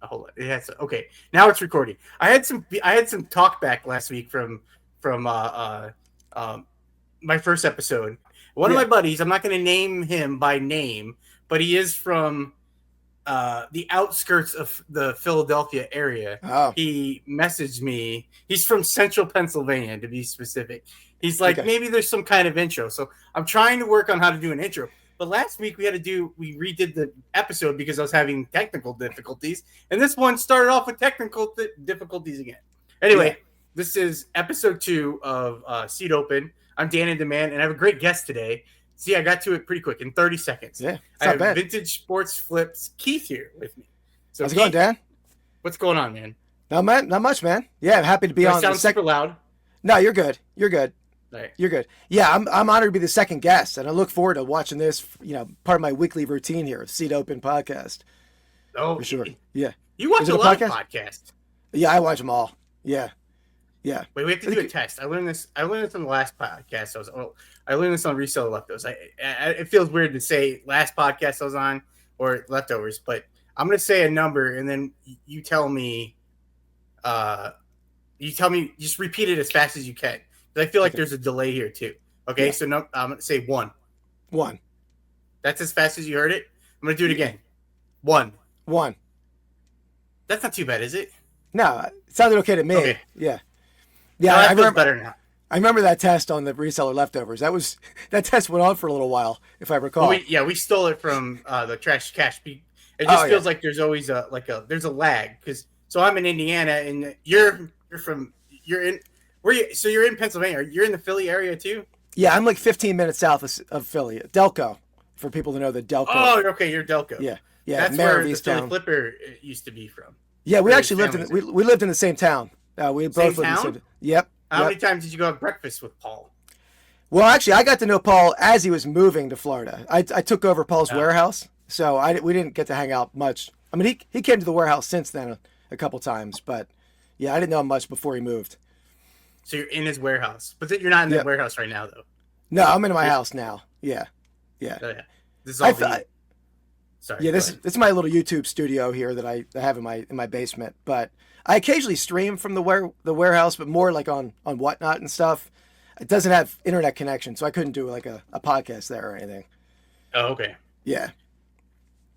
hold on. It has okay. Now it's recording. I had some talk back last week from my first episode. One of my buddies, I'm not going to name him by name, but he is from the outskirts of the Philadelphia area. Oh. He messaged me. He's from Central Pennsylvania, to be specific. He's like, maybe there's some kind of intro. So I'm trying to work on how to do an intro. But last week we redid the episode because I was having technical difficulties. And this one started off with technical difficulties again. Anyway, This is episode 2 of Seat Open. I'm Dan in Demand, and I have a great guest today. See, I got to it pretty quick in 30 seconds. Yeah, I have Vintage Sports Flips Keith here with me. So how's it going, Dan? What's going on, man? Not much, man. Yeah, I'm happy to be on. Sound super loud? No, you're good. You're good. Right. You're good. Yeah, I'm honored to be the second guest, and I look forward to watching this. Part of my weekly routine here of Seat Open podcast. Oh, for sure. Yeah. You watch a lot of podcasts. Yeah, I watch them all. Yeah. Yeah. Wait, we have to do a test. I learned this on the last podcast. I learned this on Reseller Leftovers. It feels weird to say last podcast I was on or Leftovers, but I'm going to say a number and then you tell me, just repeat it as fast as you can. Because I feel like there's a delay here too. Okay, yeah. So no, I'm going to say 1. 1. That's as fast as you heard it? I'm going to do it again. 1. 1. That's not too bad, is it? No, it sounded okay to me. Okay. Yeah. Yeah, I remember better now. I remember that test on the Reseller Leftovers. That test went on for a little while, if I recall. Well, we stole it from the Trash Cash. It just feels like there's always there's a lag so I'm in Indiana and you're in Pennsylvania. You're in the Philly area too? Yeah, I'm like 15 minutes south of Philly. Delco, for people to know the Delco. Oh, okay, you're Delco. Yeah. That's where the Philly Flipper used to be from. Yeah, we actually we lived in the same town. We both lived in the same. Yep. How many times did you go have breakfast with Paul? Well, actually, I got to know Paul as he was moving to Florida. I took over Paul's warehouse, so we didn't get to hang out much. I mean, he came to the warehouse since then a couple times, but yeah, I didn't know him much before he moved. So you're in his warehouse, but you're not in the warehouse right now, though. No, I'm in my house now. Yeah. Oh, yeah. This is all sorry. Yeah, this is my little YouTube studio here that I have in my basement, but I occasionally stream from the warehouse, but more like on Whatnot and stuff. It doesn't have internet connection, so I couldn't do like a podcast there or anything. Oh, okay. Yeah.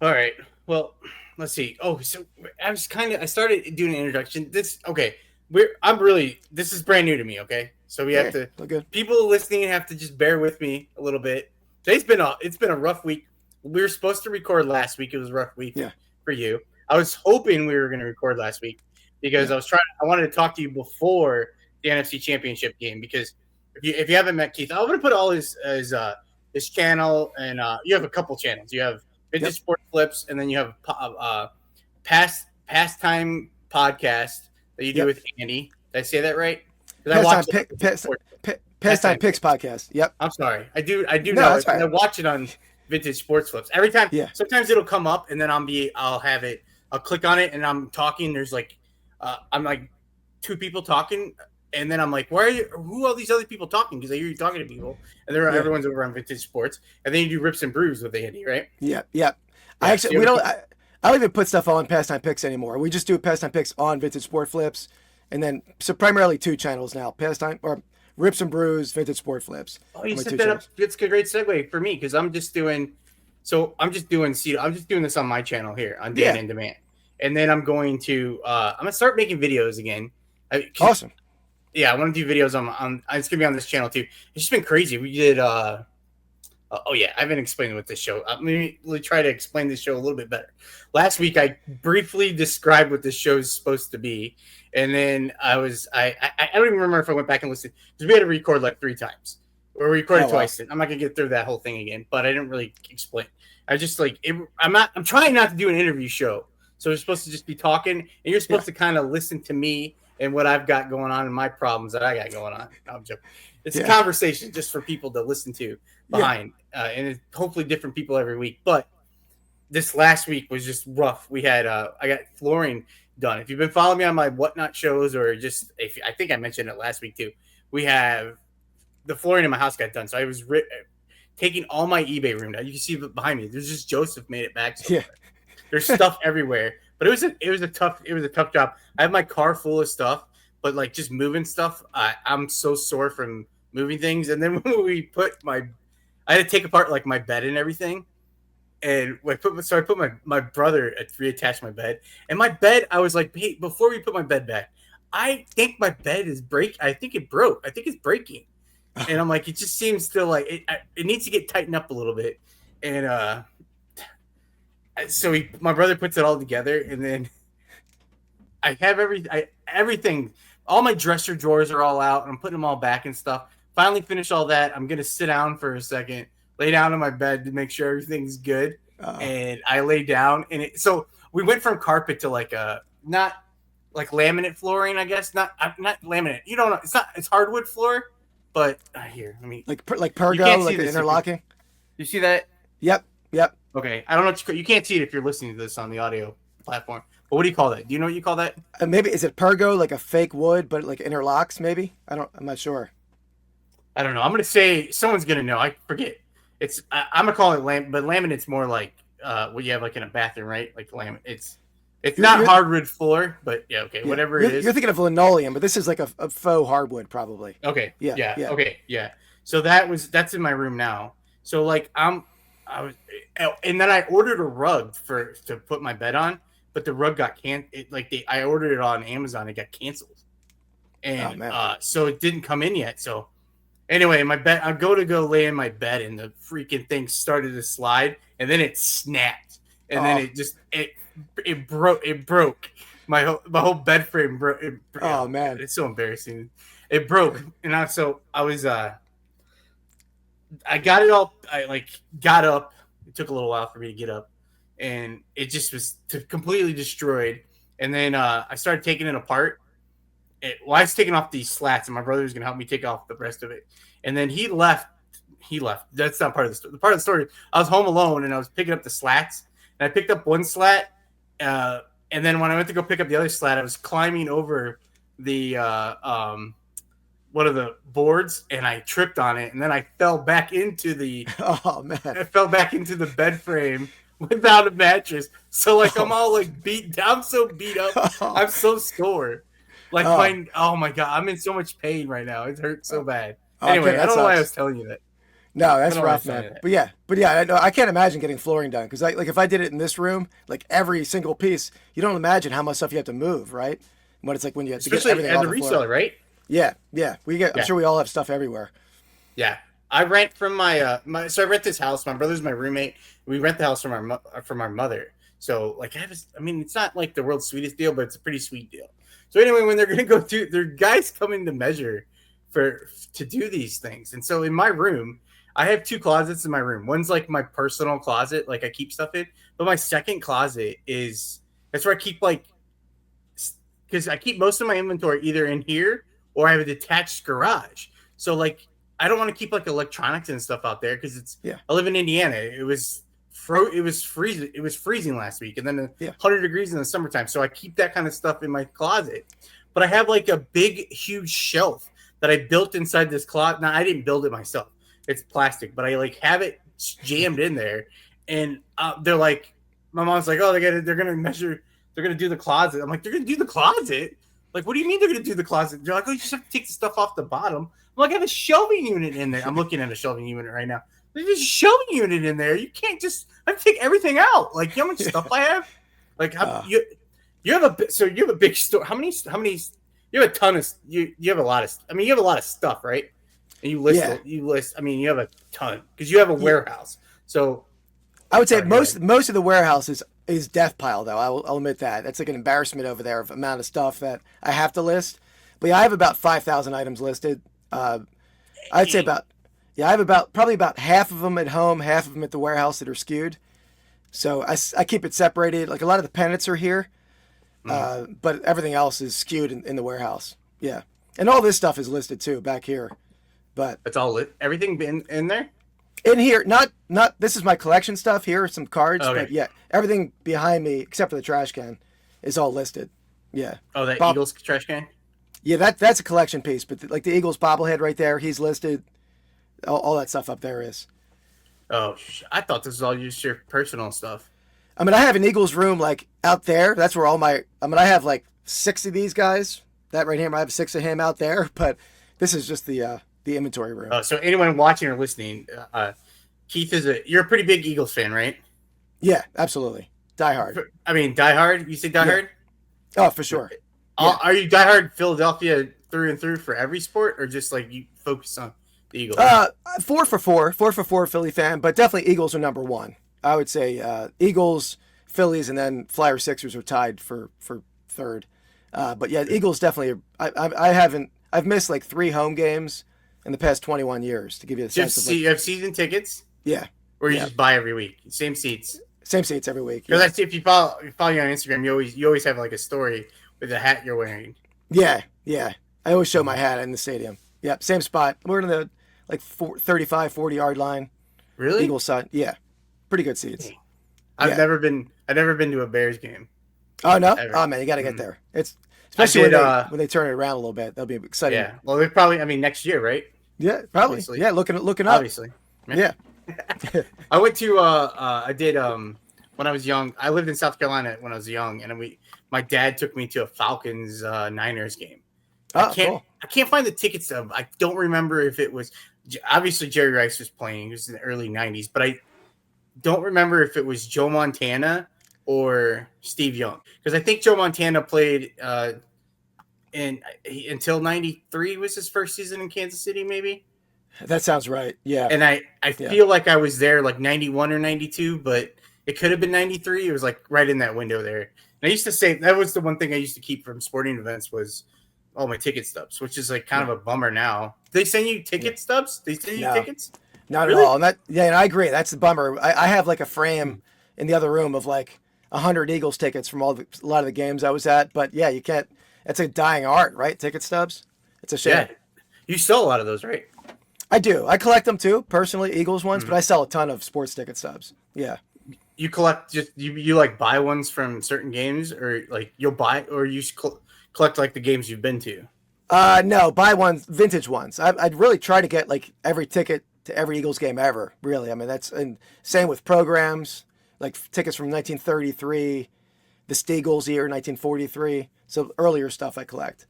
All right. Well, let's see. Oh, so I started doing an introduction. This is brand new to me. Okay, so we have to. People listening have to just bear with me a little bit. It's been a rough week. We were supposed to record last week. It was a rough week for you. I was hoping we were going to record last week because I wanted to talk to you before the NFC Championship game because if you haven't met Keith, I'm going to put all his channel and you have a couple channels. You have Vintage Sports Flips and then you have pastime podcast that you do with Andy. Did I say that right? Pastime Picks podcast. Yep. I'm sorry. I do know it. I watch it on Vintage Sports Flips every time. Yeah. Sometimes it'll come up and then I'll click on it and I'm talking. There's I'm like 2 people talking and then I'm like, who are all these other people talking? Because I hear you talking to people and everyone's over on Vintage Sports and then you do Rips and Brews with Andy, right? Yeah. Yeah. I don't even put stuff on Pastime Picks anymore. We just do Pastime Picks on Vintage Sport Flips and then primarily 2 channels now, Pastime or Rips and Brews, Vintage Sport Flips. Oh, you set that up. It's a great segue for me because I'm just doing this on my channel here on Dan in Demand, and then I'm going to start making videos again. Awesome. Yeah, I want to do videos on. It's gonna be on this channel too. It's just been crazy. We did. I've been explaining what this show. Let me try to explain this show a little bit better. Last week, I briefly described what this show is supposed to be, and then I don't even remember if I went back and listened because we had to record like 3 times. We recorded twice. Wow. I'm not gonna get through that whole thing again, but I didn't really explain. I just I'm trying not to do an interview show, so we're supposed to just be talking, and you're supposed to kind of listen to me and what I've got going on and my problems that I got going on. No, I'm joking. It's a conversation just for people to listen to behind, and it's hopefully different people every week. But this last week was just rough. We had I got flooring done. If you've been following me on my Whatnot shows, or just I think I mentioned it last week too. We have the flooring in my house got done, so I was taking all my eBay room down. You can see behind me. There's just Joseph made it back. Somewhere. There's stuff everywhere. but it was a tough job. I have my car full of stuff, but like just moving stuff, I'm so sore from moving things. And then when I had to take apart like my bed and everything. And I put my brother reattached my bed, and my bed. I was like, hey, before we put my bed back, I think my bed is break. I think it broke. I think it's breaking, and I'm like, it just seems to like it needs to get tightened up a little bit, and so my brother puts it all together, and then I have everything. All my dresser drawers are all out, and I'm putting them all back and stuff. Finally finish all that. I'm gonna sit down for a second, lay down on my bed to make sure everything's good. And I lay down, and so we went from carpet to like a not like laminate flooring, I guess. Not laminate. You don't know. It's hardwood floor, but here, let me like pergo, like an interlocking. You see that? Yep. Okay, I don't know what you can't see it if you're listening to this on the audio platform. But what do you call that? Do you know what you call that? Maybe is it pergo, like a fake wood, but like interlocks? Maybe I'm not sure. I don't know. I'm gonna say someone's gonna know. I forget. I'm gonna call it but laminate's more like what you have like in a bathroom, right? Like laminate. It's not hardwood floor, but yeah, okay, whatever it is. You're thinking of linoleum, but this is like a faux hardwood, probably. Okay. Yeah. Okay. Yeah. So that's in my room now. So like and then I ordered a rug to put my bed on, but the rug got I ordered it on Amazon. It got canceled, and so it didn't come in yet. So anyway, my bed. I go lay in my bed, and the freaking thing started to slide, and then it snapped, and then it broke. My whole bed frame broke. Oh man, it's so embarrassing. It broke, and I was I got it all. I got up. It took a little while for me to get up, and it just was completely destroyed. And then I started taking it apart. I was taking off these slats, and my brother was going to help me take off the rest of it. And then he left. That's not part of the story. The part of the story, I was home alone, and I was picking up the slats. And I picked up one slat, and then when I went to go pick up the other slat, I was climbing over the one of the boards, and I tripped on it, and then I fell back into the bed frame without a mattress. So I'm all like beat down. I'm so beat up. I'm so sore. Oh my God, I'm in so much pain right now. It hurts so bad. Anyway, I don't know why I was telling you that. No, that's rough, man. But yeah, I can't imagine getting flooring done because if I did it in this room, like every single piece, you don't imagine how much stuff you have to move, right? What it's like when you have to get everything off the floor. Reseller, right? Yeah. I'm sure we all have stuff everywhere. Yeah, I rent from my so I rent this house. My brother's my roommate. We rent the house from our mother. So it's not like the world's sweetest deal, but it's a pretty sweet deal. So anyway, when they're gonna go through, there are guys coming to measure to do these things. And so in my room, I have two closets in my room. One's like my personal closet, like I keep stuff in. But my second closet that's where I keep because I keep most of my inventory either in here or I have a detached garage. So I don't want to keep electronics and stuff out there because I live in Indiana. It was freezing. It was freezing last week, and then 100 degrees in the summertime. So I keep that kind of stuff in my closet. But I have a big, huge shelf that I built inside this closet. Now I didn't build it myself. It's plastic, but I have it jammed in there. And they're like, my mom's like, oh, they're gonna measure. They're gonna do the closet. I'm like, they're gonna do the closet. Like, what do you mean they're going to do the closet? They're like, oh, you just have to take the stuff off the bottom. I'm like, I have a shelving unit in there. I'm looking at a shelving unit right now. There's a shelving unit in there. You can't I have to take everything out. You know how much stuff I have? You have a big store. How many, you have a ton of, you have a lot of, you have a lot of stuff, right? And you list, you have a ton because you have a warehouse. So I would say most of the warehouse is death pile, though. I'll admit that. That's like an embarrassment over there of amount of stuff that I have to list. But yeah, I have about 5,000 items listed. I'd say I have probably about half of them at home, half of them at the warehouse that are skewed. So I keep it separated. Like a lot of the pennants are here, but everything else is skewed in the warehouse. Yeah. And all this stuff is listed too back here. But it's all lit. Everything been in there? In here, not this is my collection stuff. Here are some cards, but yeah, everything behind me except for the trash can is all listed. Yeah. Oh, that Eagles trash can? Yeah, that's a collection piece, but the Eagles bobblehead right there, he's listed. All that stuff up there is. Oh, I thought this was all just your personal stuff. I mean, I have an Eagles room like out there. That's where all my. I mean, I have like 6 of these guys. That right here, I have 6 of him out there. But this is just the inventory room. So anyone watching or listening, Keith you're a pretty big Eagles fan, right? Yeah, absolutely. Die hard. I mean, die hard. You say die hard? Oh, for sure. Yeah. Are you die hard Philadelphia through and through for every sport, or just like you focus on the Eagles? 4 for 4 Philly fan, but definitely Eagles are number one. I would say Eagles, Phillies, and then Flyers, Sixers are tied for third. But yeah, Eagles definitely. I've missed like 3 home games in the past 21 years to give you the sense of. You have season tickets? Yeah. Or you just buy every week, same seats. Same seats every week. Because I see if you follow you on Instagram, you always have like a story with the hat you're wearing. Yeah. I always show my hat in the stadium. Yep, same spot. We're in the like 35, 40-yard line. Really? Eagles side. Yeah, pretty good seats. I've never been to a Bears game. Oh no! Ever. Oh man, you got to get there. It's especially when they turn it around a little bit. That'll be exciting. Yeah. Well, they probably. I mean, next year, right? Yeah, probably. Obviously. Yeah, looking up. Obviously. Yeah. I went to. I did. When I was young, I lived in South Carolina when I was young, and my dad took me to a Falcons Niners game. Cool. I can't find the ticket stub. I don't remember if it was obviously Jerry Rice was playing. It was in the early '90s, but I don't remember if it was Joe Montana or Steve Young, because I think Joe Montana played until '93 was his first season in Kansas City, maybe. That sounds right. Yeah. And I feel like I was there like 91 or 92, but it could have been 93. It was like right in that window there. And I used to say that was the one thing I used to keep from sporting events was all my ticket stubs, which is like kind of a bummer now. They send you ticket stubs? They send you tickets? Not at all. And and I agree. That's the bummer. I have like a frame in the other room of like 100 Eagles tickets from a lot of the games I was at. But yeah, you can't. It's a dying art, right? Ticket stubs. It's a shame. Yeah. You sell a lot of those, right? I do. I collect them too, personally, Eagles ones, but I sell a ton of sports ticket stubs. Yeah. You collect just you like buy ones from certain games, or like you'll buy, or you collect like the games you've been to? No, buy ones, vintage ones. I'd really try to get like every ticket to every Eagles game ever. Really, I mean and same with programs, like tickets from 1933, the Steagles year, 1943. So earlier stuff I collect.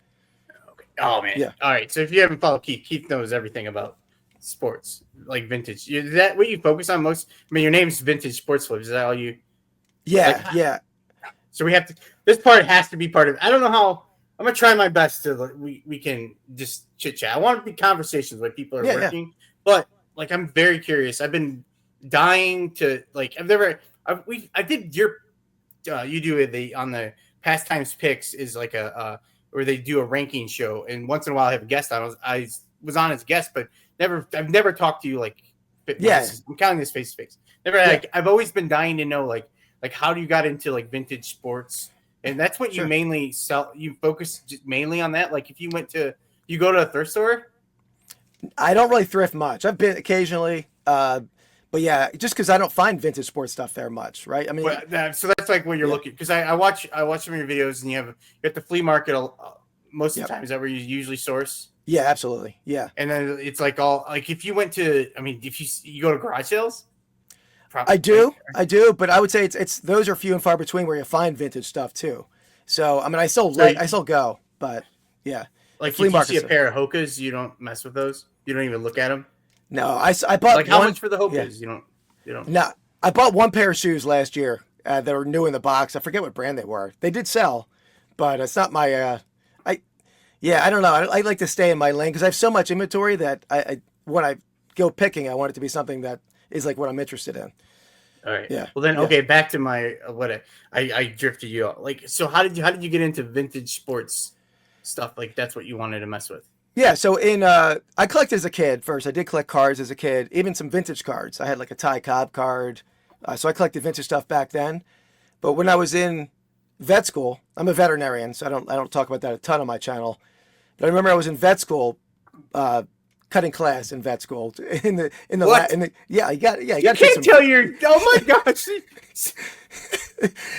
Okay. Oh man. Yeah. All right. So if you haven't followed Keith knows everything about sports, like vintage. Is that what you focus on most? I mean, your name's Vintage Sports Flips. Is that all you? Yeah, yeah. So we have to. This part has to be part of. I don't know how. I'm gonna try my best to. We can just chit chat. I want to be conversations where people are working, but like I'm very curious. I've been dying to like. I did your. You do it on the Pastimes Picks is like where they do a ranking show, and once in a while I have a guest on. I was on as a guest, but I've never talked to you like. I'm counting this face to face. Never. Like, I've always been dying to know like how do you got into like vintage sports, and that's what you mainly sell. You focus mainly on that. Like if you go to a thrift store. I don't really thrift much. I've been occasionally, but yeah, just because I don't find vintage sports stuff there much, right? I mean, so that's like what you're looking, because I watch some of your videos, and you have at the flea market most of the time. Is that where you usually source? Yeah, absolutely. Yeah. And then it's like all like if you went to, I mean, if you go to garage sales. I do, but I would say it's those are few and far between where you find vintage stuff too. So I mean, I still go, but yeah. Like if you see a pair of Hokas, you don't mess with those. You don't even look at them. No, I bought like how much for the Hokas? Yeah. You don't. No, I bought one pair of shoes last year. They were new in the box. I forget what brand they were. They did sell, but it's not my. I don't know. I like to stay in my lane because I have so much inventory that when I go picking, I want it to be something that is like what I'm interested in. All right. Yeah. Well then, okay. Back to my I drifted you out. Like, so how did you get into vintage sports stuff? Like that's what you wanted to mess with. Yeah. So I collected as a kid first. I did collect cards as a kid, even some vintage cards. I had like a Ty Cobb card. So I collected vintage stuff back then. But when I was in vet school, I'm a veterinarian, so I don't talk about that a ton on my channel. But I remember I was in vet school, cutting class in vet school you can't tell your oh my gosh.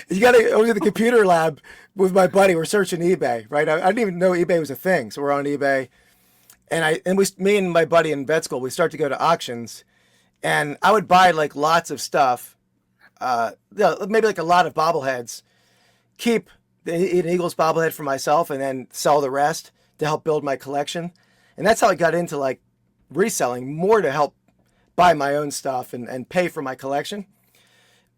You got to go to the computer lab with my buddy. We're searching eBay, right? I didn't even know eBay was a thing, so we're on eBay, me and my buddy in vet school, we start to go to auctions, and I would buy like lots of stuff, maybe like a lot of bobbleheads, keep an Eagles bobblehead for myself, and then sell the rest to help build my collection. And that's how I got into like reselling, more to help buy my own stuff and pay for my collection.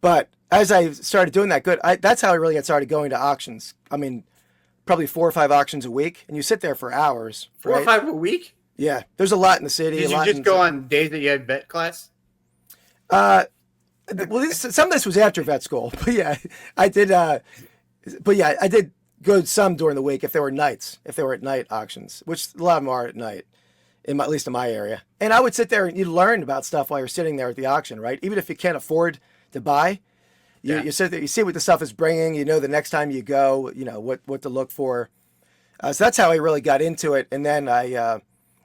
But as I started doing that, that's how I really got started going to auctions. I mean, probably 4 or 5 auctions a week, and you sit there for hours. 4 or 5 a week? Yeah, there's a lot in the city. Did you just go on days that you had vet class? Well, some of this was after vet school, but yeah, I did. But yeah, I did go some during the week if there were nights, if there were at night auctions, which a lot of them are at night, at least in my area. And I would sit there and you learn about stuff while you're sitting there at the auction, right? Even if you can't afford to buy, you sit there, you see what the stuff is bringing. You know, the next time you go, you know what to look for. So that's how I really got into it. And then I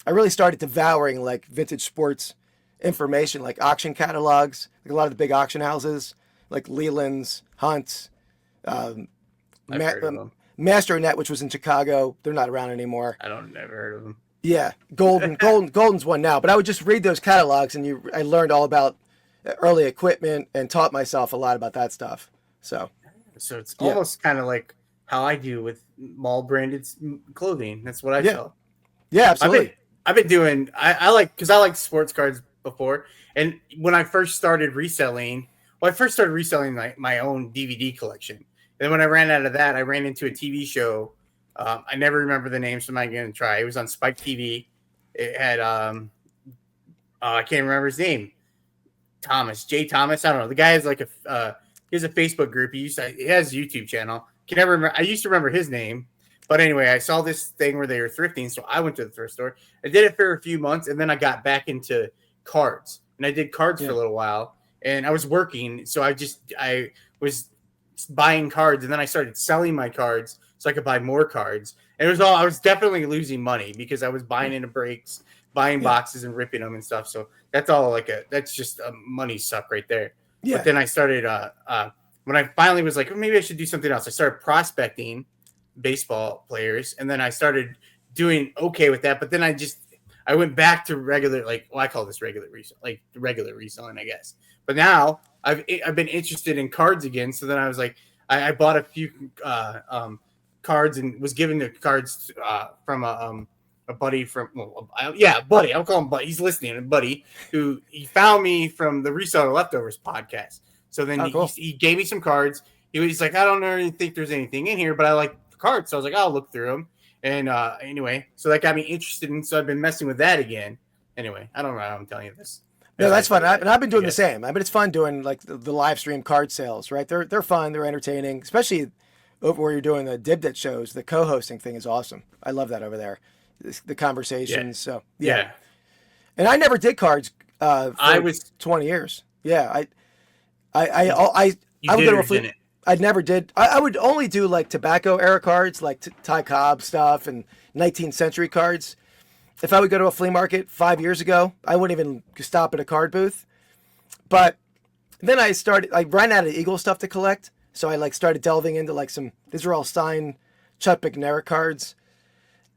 really started devouring like vintage sports information, like auction catalogs, like a lot of the big auction houses, like Leland's, Hunt's, Master which was in Chicago. They're not around anymore. Never heard of them. Yeah, Golden's one now. But I would just read those catalogs, and I learned all about early equipment and taught myself a lot about that stuff. So it's almost kind of like how I do with mall branded clothing. That's what I sell. Yeah, absolutely. I've been doing. I like sports cards before, and when I first started reselling, I first started reselling my own DVD collection. And then when I ran out of that, I ran into a TV show. I never remember the name, so I'm not going to try. It was on Spike TV. It had I can't remember his name. Jay Thomas. I don't know. The guy has like he has a Facebook group. He has a YouTube channel. Can never remember. I used to remember his name, but anyway, I saw this thing where they were thrifting, so I went to the thrift store. I did it for a few months, and then I got back into cards, and I did cards for a little while. And I was working, so I was buying cards, and then I started selling my cards so I could buy more cards. And I was definitely losing money because I was buying into breaks, buying boxes and ripping them and stuff. So that's just a money suck right there. Yeah. But then I started when I finally was like, maybe I should do something else. I started prospecting baseball players, and then I started doing okay with that. But then I went back to regular, I call this regular reselling, I guess. But now I've been interested in cards again. So then I was like, I bought a few cards and was given the cards from a buddy from, buddy. I'll call him buddy. He's listening. A buddy who he found me from the Reseller Leftovers podcast. So then he gave me some cards. He's like, I don't really think there's anything in here, but I like the cards. So I was like, I'll look through them. And anyway, so that got me interested. And so I've been messing with that again. Anyway, I don't know how I'm telling you this. No, that's fun. I've been doing the same. I mean, it's fun doing like the live stream card sales, right? They're fun. They're entertaining, especially over where you're doing the Dibdit shows. The co-hosting thing is awesome. I love that over there. The conversations. Yeah. So yeah. And I never did cards. I was 20 years. Yeah. I would go to a flea. I never did. I would only do like tobacco era cards, like Ty Cobb stuff and 19th century cards. If I would go to a flea market 5 years ago, I wouldn't even stop at a card booth. But then I ran out of Eagle stuff to collect. So I started delving into these are all signed Chuck McNair cards.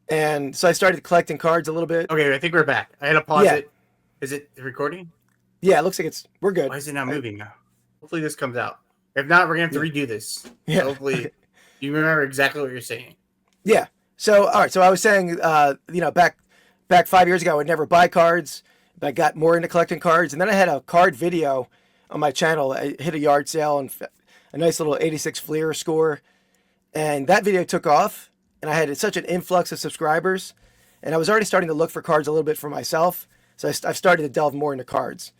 And so I started collecting cards a little bit. Okay, I think we're back. I had to pause it. Is it recording? Yeah, it looks like we're good. Why is it not moving now? Hopefully this comes out. If not, we're going to have to redo this. Yeah. So hopefully you remember exactly what you're saying. Yeah. So, all right. So I was saying, back 5 years ago, I would never buy cards, but I got more into collecting cards. And then I had a card video on my channel. I hit a yard sale and a nice little 86 Fleer score. And that video took off. And I had such an influx of subscribers. And I was already starting to look for cards a little bit for myself. So I've started to delve more into cards.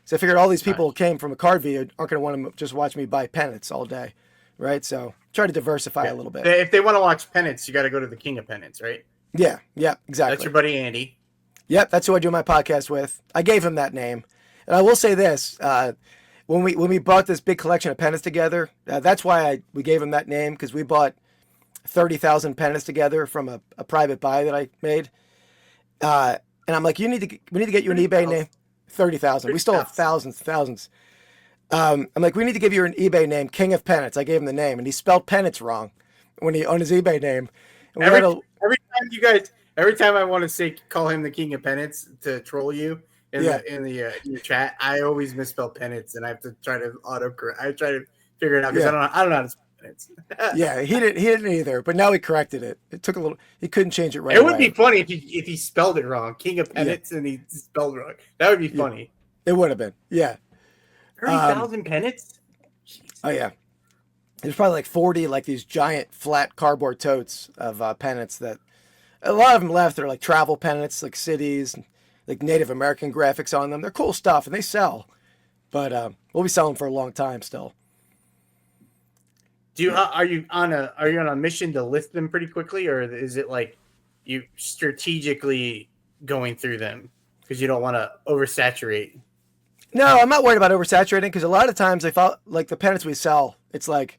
So I figured all these people who came from a card video aren't going to want to just watch me buy pennants all day, right? So try to diversify a little bit. If they want to watch pennants, you got to go to the King of Pennants, right? Yeah, exactly. That's your buddy Andy. Yep, that's who I do my podcast with. I gave him that name. And I will say this, when we bought this big collection of pennants together, that's why we gave him that name, because we bought 30,000 pennants together from a private buy that I made. And I'm like, we need to get you an eBay name. 30,000. We still have thousands. I'm like, we need to give you an eBay name, King of Pennants. I gave him the name, and he spelled pennants wrong on his eBay name. Every time I want to call him the King of Pennants to troll you, Yeah. in your chat. I always misspell pennants, and I have to try to autocorrect. I try to figure it out because Yeah. I don't know how to spell pennants. Yeah. He didn't either, but now he corrected it. It took a little. He couldn't change it right It would be away. funny if he spelled it wrong, King of Yeah. Pennants, and he spelled it wrong. That would be Yeah. funny. It would have been. Yeah. 30,000 pennants. Oh yeah. There's probably like 40 like these giant flat cardboard totes of pennants that a lot of them left. They're like travel pennants, like cities, like Native American graphics on them. They're cool stuff and they sell, but we'll be selling for a long time still. Are you on a mission to list them pretty quickly, or is it like you strategically going through them because you don't want to oversaturate? No, I'm not worried about oversaturating because a lot of times I thought like the pennants we sell, it's like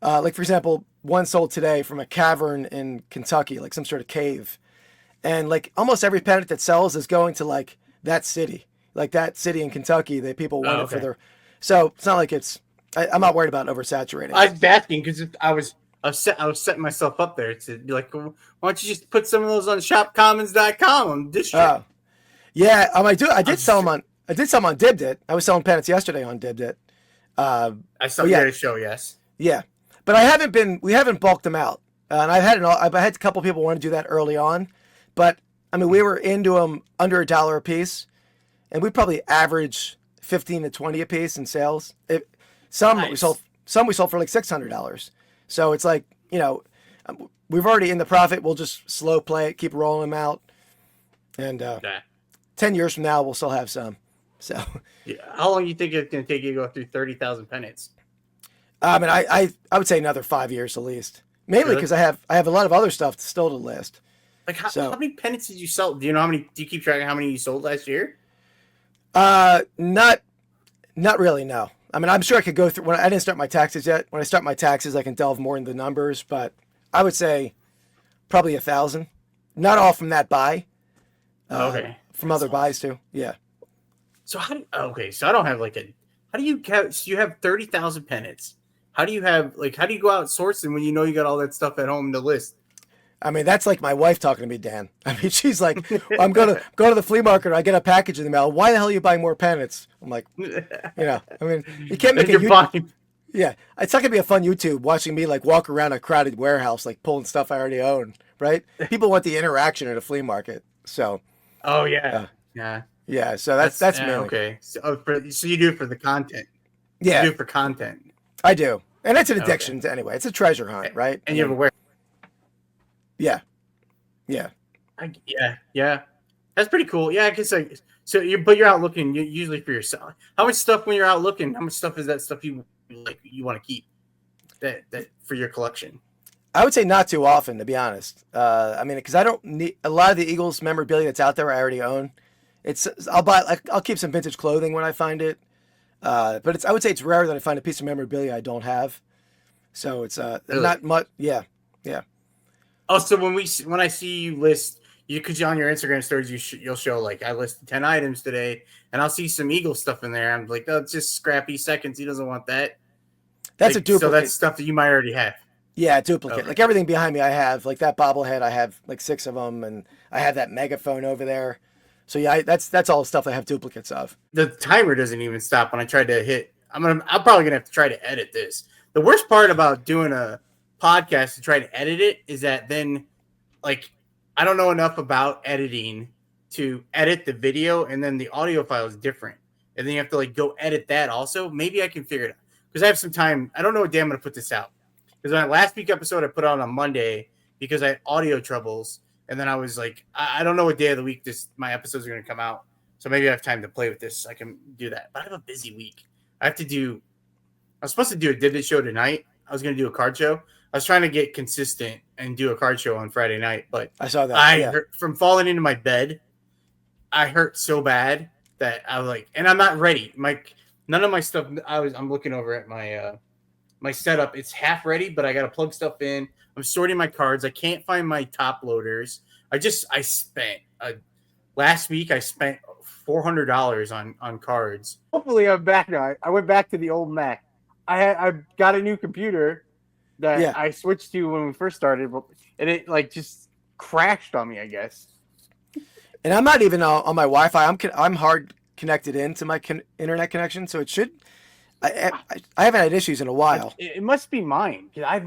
for example, one sold today from a cavern in Kentucky, like some sort of cave, and like almost every pennant that sells is going to that city, like that city in Kentucky that people want it for their. So it's not like I'm not worried about oversaturating. I was asking because I was setting myself up there to be like, well, why don't you just put some of those on shopcommons.com on district? Yeah, I did sell them on Dibdit. I was selling pennants yesterday on Dibdit. I saw you at a show, yes. Yeah, but we haven't bulked them out. And I've had a couple people want to do that early on, but I mean, we were into them under $1 a piece, and we probably average 15 to 20 a piece in sales. Some we sold for like $600. So it's like, we've already in the profit. We'll just slow play it, keep rolling them out, and 10 years from now we'll still have some. So yeah, how long do you think it's going to take you to go through 30,000 pennants? I mean, I would say another 5 years at least. Mainly because I have a lot of other stuff still to list. Like how many pennants did you sell? Do you know how many? Do you keep track of how many you sold last year? Not really. No. I mean, I'm sure I could go through. I didn't start my taxes yet. When I start my taxes, I can delve more into the numbers. But I would say probably 1,000. Not all from that buy. Okay. From other buys too. Yeah. So so I don't have like how do you have? So you have 30,000 pennants. How do you go out sourcing when you know you got all that stuff at home to list? I mean, that's like my wife talking to me, Dan. I mean, she's like, I'm going to go to the flea market. I get a package in the mail. Why the hell are you buying more pennants? I'm like, I mean, you can't make Yeah. It's not going to be a fun YouTube watching me like walk around a crowded warehouse, like pulling stuff I already own, right? People want the interaction at a flea market. So. Oh, yeah. Yeah. Yeah. So that's mainly. Okay. So you do it for the content. Yeah. You do it for content. I do. And it's an addiction anyway. It's a treasure hunt, right? And you have a warehouse. Yeah. Yeah. Yeah. That's pretty cool. Yeah, I guess but you're out looking usually for yourself. How much stuff when you're out looking? How much stuff is that stuff you want to keep that for your collection? I would say not too often, to be honest. I mean, because I don't need a lot of the Eagles memorabilia that's out there. I already own. I'll keep some vintage clothing when I find it. But I would say it's rare that I find a piece of memorabilia I don't have. So it's really? Not much. Yeah. Also, when I see you list, because on your Instagram stories you'll show like I listed 10 items today, and I'll see some Eagle stuff in there. I'm like, oh, it's just scrappy seconds. He doesn't want that. That's a duplicate. So that's stuff that you might already have. Yeah, duplicate. Okay. Like everything behind me, I have like that bobblehead. I have like 6 of them, and I have that megaphone over there. So yeah, that's all the stuff I have duplicates of. The timer doesn't even stop when I try to hit. I'm probably gonna have to try to edit this. The worst part about doing a podcast to try to edit it is that then, like, I don't know enough about editing to edit the video, and then the audio file is different, and then you have to like go edit that also. Maybe I can figure it out because I have some time. I don't know what day I'm gonna put this out because my last week episode I put out on Monday because I had audio troubles. And then I was like, I don't know what day of the week my episodes are going to come out. So maybe I have time to play with this. I can do that. But I have a busy week. I was supposed to do a Did This show tonight. I was going to do a card show. I was trying to get consistent and do a card show on Friday night. But I saw that. Hurt from falling into my bed. I hurt so bad that I was like, and I'm not ready. None of my stuff, I'm looking over at my setup. It's half ready, but I got to plug stuff in. I'm sorting my cards. I can't find my top loaders. Last week I spent $400 on cards. Hopefully I'm back now. I went back to the old Mac. I got a new computer that I switched to when we first started, and it like just crashed on me, I guess. And I'm not even on my Wi-Fi. I'm hard connected into my internet connection, so it should. I haven't had issues in a while. It must be mine because I've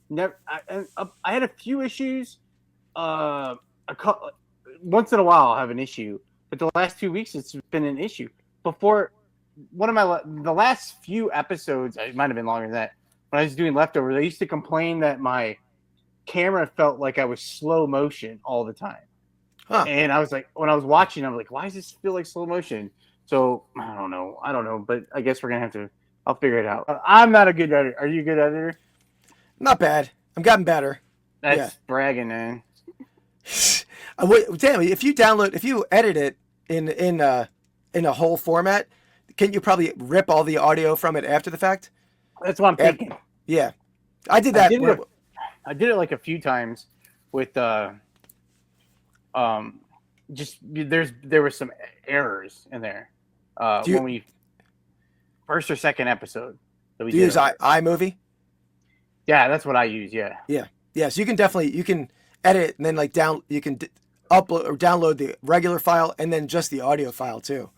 never I had a few issues. Uh, once in a while I'll have an issue, but the last 2 weeks it's been an issue. Before the last few episodes, it might have been longer than that. When I was doing leftovers, I used to complain that my camera felt like I was slow motion all the time. Huh. And I was like, when I was watching, I'm like, why does this feel like slow motion? So I don't know, but I guess we're gonna have to. I'll figure it out. I'm not a good editor. Are you a good editor? Not bad. I'm getting better. That's bragging, man. Damn, if you edit it in a whole format, can you probably rip all the audio from it after the fact? That's what I'm thinking. Yeah, I did that. I did it like a few times with just there were some errors in there when we first or second episode that we do you use iMovie? Yeah, that's what I use. Yeah. So you can edit it and then you can upload or download the regular file and then just the audio file too.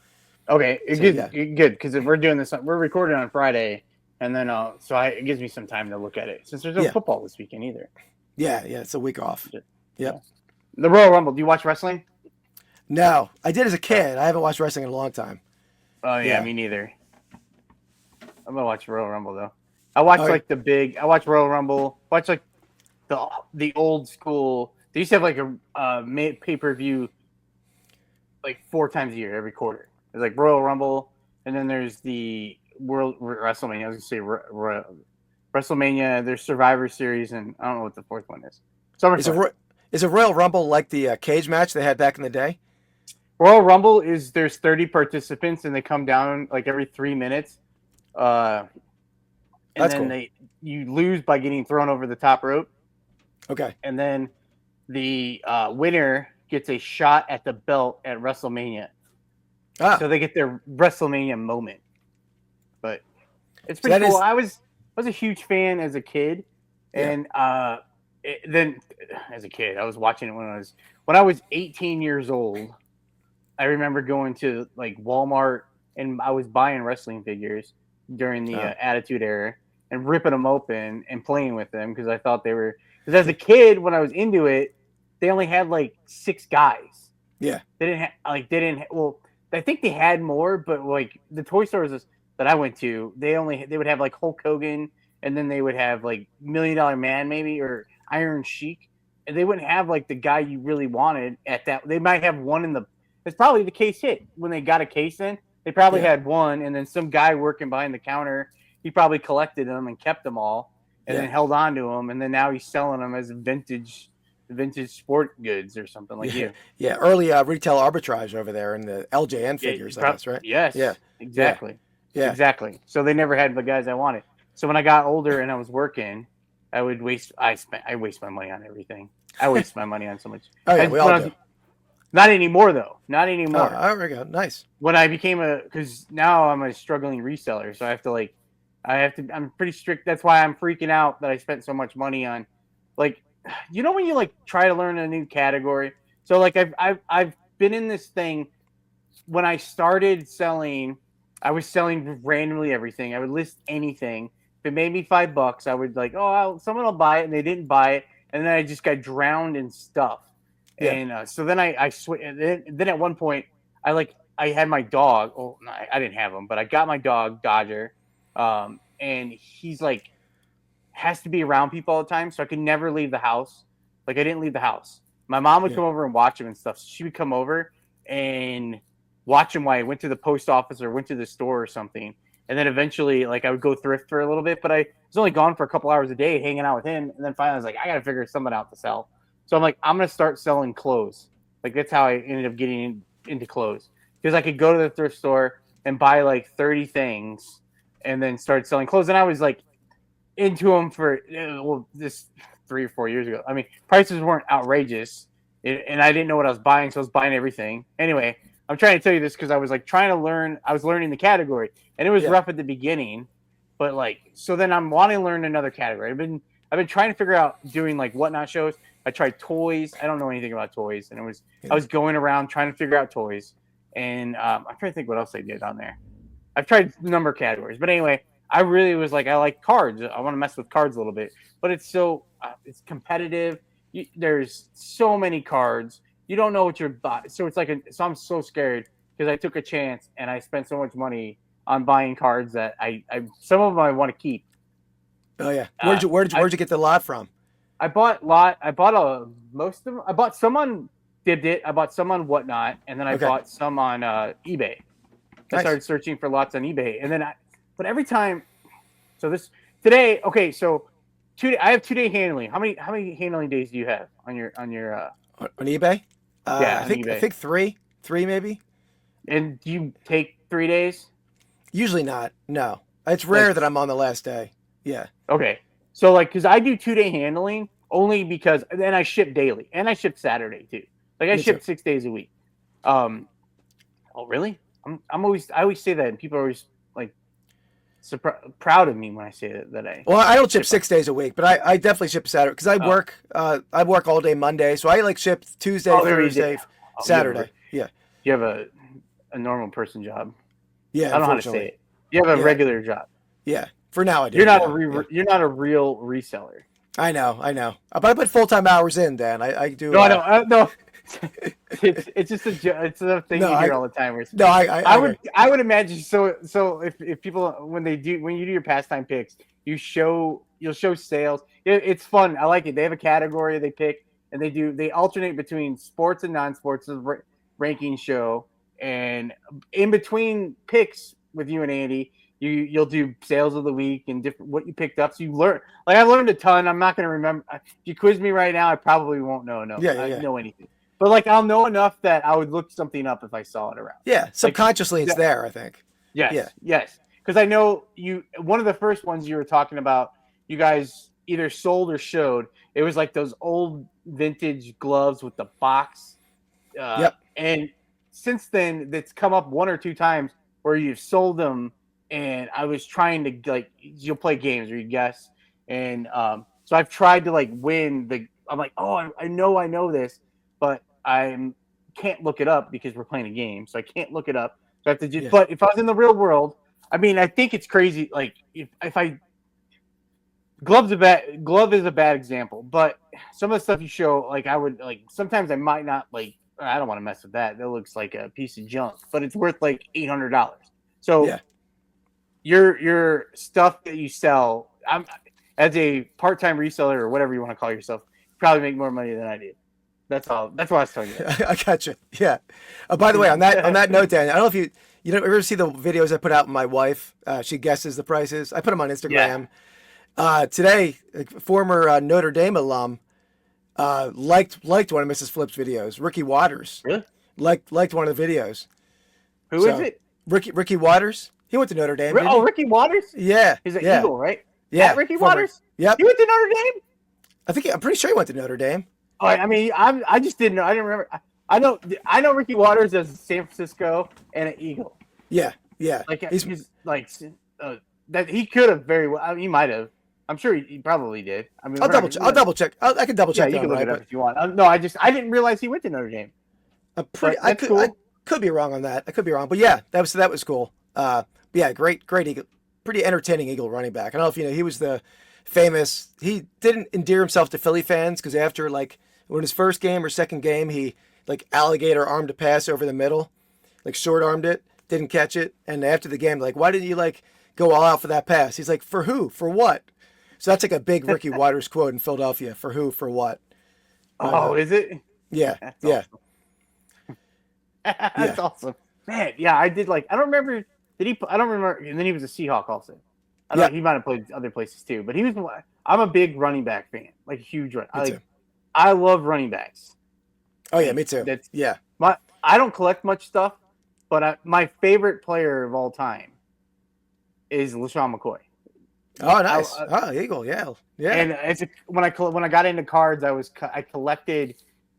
Okay, good because if we're doing this, we're recording on Friday, and then it gives me some time to look at it since there's no football this weekend either. Yeah, it's a week off. Yep. Yeah. The Royal Rumble. Do you watch wrestling? No, I did as a kid. I haven't watched wrestling in a long time. Oh yeah, me neither. I'm gonna watch Royal Rumble though. I watch I watch Royal Rumble. Watch like the old school. They used to have like a pay-per-view like 4 times a year every quarter. There's like Royal Rumble, and then there's the World WrestleMania. I was gonna say WrestleMania. There's Survivor Series, and I don't know what the fourth one is. Is a Royal Rumble like the cage match they had back in the day? Royal Rumble is there's 30 participants, and they come down like every 3 minutes. And That's then cool. You lose by getting thrown over the top rope. Okay. And then the winner gets a shot at the belt at WrestleMania. So they get their WrestleMania moment. But it's pretty cool. I was a huge fan as a kid, and then as a kid, I was watching it when I was 18 years old. I remember going to like Walmart and I was buying wrestling figures during the Attitude Era and ripping them open and playing with them because I thought they were. Because as a kid, when I was into it, they only had like 6 guys. Yeah, they didn't. Well, I think they had more, but like the toy stores that I went to, they would have like Hulk Hogan, and then they would have like $1 Million Man maybe or Iron Sheik, and they wouldn't have like the guy you really wanted at that. They might have one in the. It's probably the case hit when they got a case in. They probably had one, and then some guy working behind the counter, he probably collected them and kept them all, and then held on to them, and then now he's selling them as vintage sport goods or something like you. Yeah, early retail arbitrage over there in the LJN figures, I guess, right? Yes. Yeah. Exactly. Yeah. Exactly. So they never had the guys I wanted. So when I got older and I was working, I waste my money on everything. I waste my money on so much. Oh yeah, we all do. Not anymore though. Not anymore. Oh, there we go. Nice. When I became because now I'm a struggling reseller, so I'm pretty strict. That's why I'm freaking out that I spent so much money on, like, you know, when you like try to learn a new category. So like I've been in this thing. When I started selling, I was selling randomly everything. I would list anything. If it made me $5, I would like, someone will buy it, and they didn't buy it, and then I just got drowned in stuff. Yeah. And so then I then at one point I had my dog. Oh, no, I didn't have him, but I got my dog Dodger, and he's like has to be around people all the time, so I could never leave the house. Like I didn't leave the house. My mom would come over and watch him and stuff. So she would come over and watch him while I went to the post office or went to the store or something. And then eventually, like I would go thrift for a little bit, but I was only gone for a couple hours a day hanging out with him. And then finally, I was like, I got to figure something out to sell. So I'm like, I'm going to start selling clothes. Like that's how I ended up getting into clothes, because I could go to the thrift store and buy like 30 things and then start selling clothes. And I was like into them for this 3 or 4 years ago. I mean, prices weren't outrageous and I didn't know what I was buying. So I was buying everything. Anyway, I'm trying to tell you this because I was like trying to learn. I was learning the category and it was rough at the beginning, but like, so then I'm wanting to learn another category. I've been trying to figure out doing like whatnot shows. I tried toys. I don't know anything about toys, and Yeah. I was going around trying to figure out toys, and I'm trying to think what else I did on there. I've tried a number of categories, but anyway, I really was like, I like cards. I want to mess with cards a little bit, but it's so it's competitive. There's so many cards. You don't know what you're buying, so it's like so I'm so scared because I took a chance and I spent so much money on buying cards that I some of them I want to keep. Oh yeah, where'd you get the lot from? I bought most of them. I bought some on Dibdit. I bought some on Whatnot, and then I bought some on eBay. I started searching for lots on eBay, and then but every time, so this today, okay, so I have 2 day handling. How many handling days do you have on your on eBay? Yeah, I think three maybe. And do you take 3 days? Usually not. No, it's rare that I'm on the last day. Yeah. Okay, so like, because I do 2 day handling only because then I ship daily and I ship Saturday too. Like I ship 6 days a week. Oh really? I always say that, and people are always like proud of me when I say that I. Well, I don't ship 6 days a week, but I definitely ship Saturday because I work all day Monday, so I like ship Tuesday, Thursday, Saturday. Yeah. You have a normal person job. Yeah. I don't know how to say it. You have a regular job. Yeah. For now, I do. You're not a real reseller. I know. But I put full-time hours in, Dan. I do. No, I don't. No. It's just it's a thing you hear all the time. I would imagine so if people when you do your pastime picks, you'll show sales. It's fun. I like it. They have a category they pick, and they alternate between sports and non-sports ranking show, and in between picks with you and Andy, you'll do sales of the week and different what you picked up. So you learn. Like I learned a ton. I'm not going to remember. If you quiz me right now, I probably won't know anything. But like I'll know enough that I would look something up if I saw it around. Yeah, subconsciously it's there, I think. Yes. Because I know one of the first ones you were talking about, you guys either sold or showed. It was like those old vintage gloves with the box. Yep. And since then, it's come up 1 or 2 times where you've sold them, and I was trying to you'll play games or you guess, and so I've tried to win the. I'm like, oh, I know this, but I can't look it up because we're playing a game, so I can't look it up. So I have to just. Yeah. But if I was in the real world, I mean, I think it's crazy. Like if I glove is a bad example, but some of the stuff you show, I would sometimes I might not I don't want to mess with that. That looks like a piece of junk, but it's worth $800. So yeah. Your stuff that you sell, as a part-time reseller or whatever you want to call yourself, you probably make more money than I do. That's all. That's what I was telling you. I got you. Yeah. By the way, on that note, Dan, I don't know if you ever see the videos I put out with my wife. She guesses the prices. I put them on Instagram. Yeah. Today, a former Notre Dame alum liked one of Mrs. Flip's videos. Ricky Waters. Really? Liked one of the videos. Who is it? Ricky Waters. He went to Notre Dame. Ricky Waters? Yeah. He's an Eagle, right? Yeah. Ricky Waters? Yep. He went to Notre Dame? I'm pretty sure he went to Notre Dame. Oh, I mean, I just didn't know. I didn't remember. I know Ricky Waters as San Francisco and an Eagle. Yeah. He's that he could have very well. He might have. I'm sure he probably did. I mean, I'll double check. I can double check. Yeah, you can look it up if you want. No, I didn't realize he went to Notre Dame. I could be wrong on that. I could be wrong, but yeah, that was cool. Yeah, great Eagle, pretty entertaining Eagle running back. I don't know if you know, he was the famous. He didn't endear himself to Philly fans because after when his first game or second game, he alligator armed a pass over the middle, short armed it, didn't catch it, and after the game, why didn't you go all out for that pass? He's like, for who? For what? So that's a big Ricky Waters quote in Philadelphia. For who? For what? Is it? Yeah. That's awesome. That's awesome. Man, yeah, I did I don't remember. I don't remember. And then he was a Seahawk also. I don't know, he might have played other places too, but I'm a big running back fan, a huge run. I love running backs. Oh yeah, me too. I don't collect much stuff, but my favorite player of all time is LaShawn McCoy. Oh, nice. Eagle, yeah. And when I got into cards, I collected.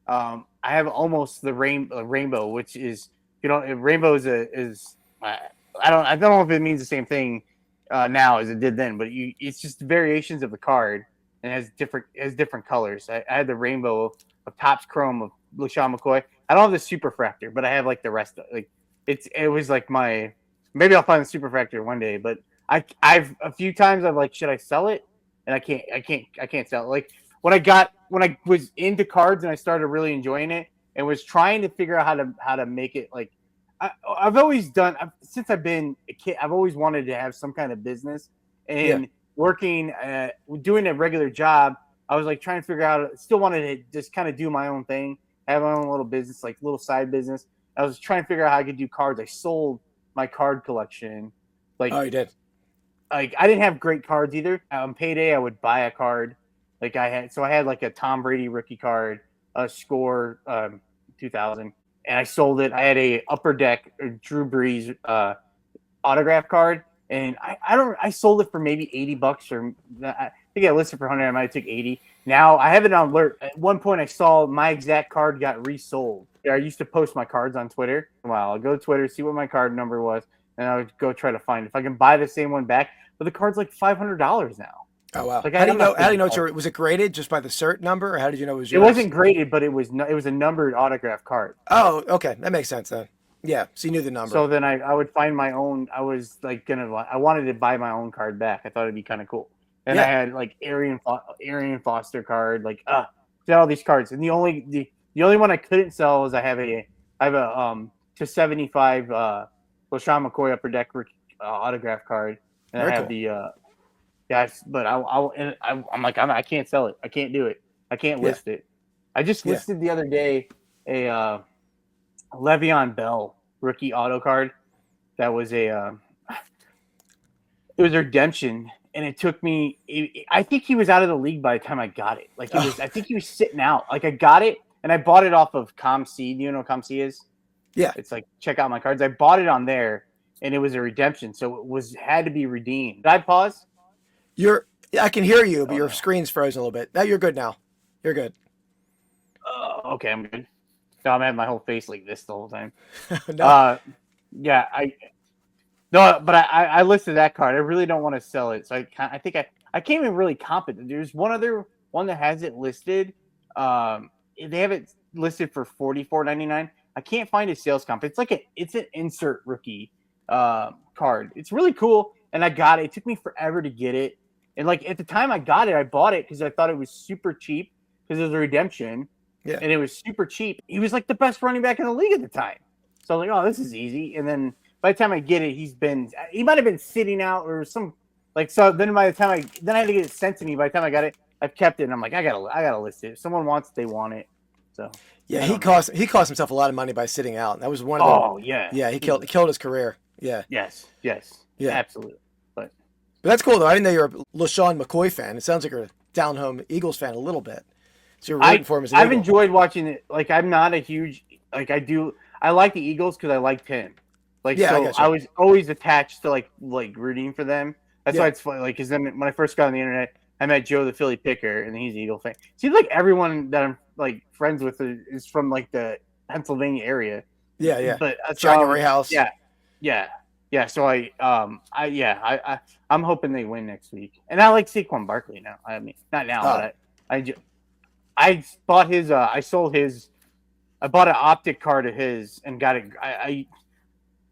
I have almost the rainbow, which is rainbow is I don't know if it means the same thing now as it did then, but it's just variations of the card, and it has different colors. I had the rainbow of Topps Chrome of LaShawn McCoy. I don't have the Superfractor, but I have like the rest of like it was like my maybe I'll find the Superfractor one day, but I've a few times I've like should I sell it? And I can't sell it. Like when I was into cards and I started really enjoying it and was trying to figure out how to make it like I've always done since I've been a kid. I've always wanted to have some kind of business and working, doing a regular job. I was like trying to figure out. Still wanted to just kind of do my own thing, have my own little business, like little side business. I was trying to figure out how I could do cards. I sold my card collection. Like, oh, you did. Like I didn't have great cards either. On payday, I would buy a card. Like I had like a Tom Brady rookie card, a Score 2000, and I sold it. I had a Upper Deck Drew Brees autograph card, and I sold it for maybe $80 or I think I listed for 100. I might have took 80. Now I have it on alert. At one point, I saw my exact card got resold. I used to post my cards on Twitter. Well, I'll go to Twitter, see what my card number was, and I would go try to find if I can buy the same one back. But the card's like $500 now. Oh wow! Like, how do you know? How do you know? Was it graded just by the cert number, or how did you know it was yours? It wasn't graded, but it was a numbered autograph card. Oh, okay, that makes sense then. Yeah, so you knew the number. So then I would find my own. I was like I wanted to buy my own card back. I thought it'd be kind of cool. And I had like Arian Foster card, like all these cards. And the only one I couldn't sell is I have a to 75 LaShawn McCoy Upper Deck autograph card, and Very I have cool. the but I'm like I can't sell it. I can't do it. I can't list it. I just listed the other day a Le'Veon Bell rookie auto card that was it was a redemption, and it took me. I think he was out of the league by the time I got it. Like it was, I think he was sitting out. Like I got it, and I bought it off of ComC. Do you know what ComC is? Yeah, it's like check out my cards. I bought it on there, and it was a redemption, so it had to be redeemed. Did I pause? I can hear you, but your screen's frozen a little bit. Now you're good. Now you're good. Okay, I'm good. No, I'm having my whole face like this the whole time. No. Yeah, I listed that card. I really don't want to sell it, so I think I can't even really comp it. There's one other one that has it listed. They have it listed for $44.99. I can't find a sales comp. It's an insert rookie card. It's really cool, and I got it. It took me forever to get it, and like at the time I got it, I bought it because I thought it was super cheap because it was a redemption. Yeah. And it was super cheap. He was like the best running back in the league at the time. So I was like, oh, this is easy. And then by the time I get it, he might have been sitting out or some like so. Then by the time I had to get it sent to me. By the time I got it, I've kept it, and I'm like, I gotta list it. If someone wants it, they want it. So yeah, he cost himself a lot of money by sitting out. That was one of them. Oh yeah, yeah, he killed his career. Yeah. Yes, yeah, absolutely. But that's cool though. I didn't know you're a LaShawn McCoy fan. It sounds like you're a down home Eagles fan a little bit. So you're rooting for him as an I've Eagle. enjoyed watching it. Like I'm not a huge I like the Eagles because I liked him. Like I was always attached to like rooting for them. That's why it's funny. Like because then when I first got on the internet, I met Joe the Philly Picker, and he's an Eagle fan. Seems like everyone that I'm like friends with is from like the Pennsylvania area. Yeah, yeah. But January House. Yeah. So I'm hoping they win next week, and I like Saquon Barkley now. I mean, not now, but I bought his. I sold his. I bought an optic card of his and got it.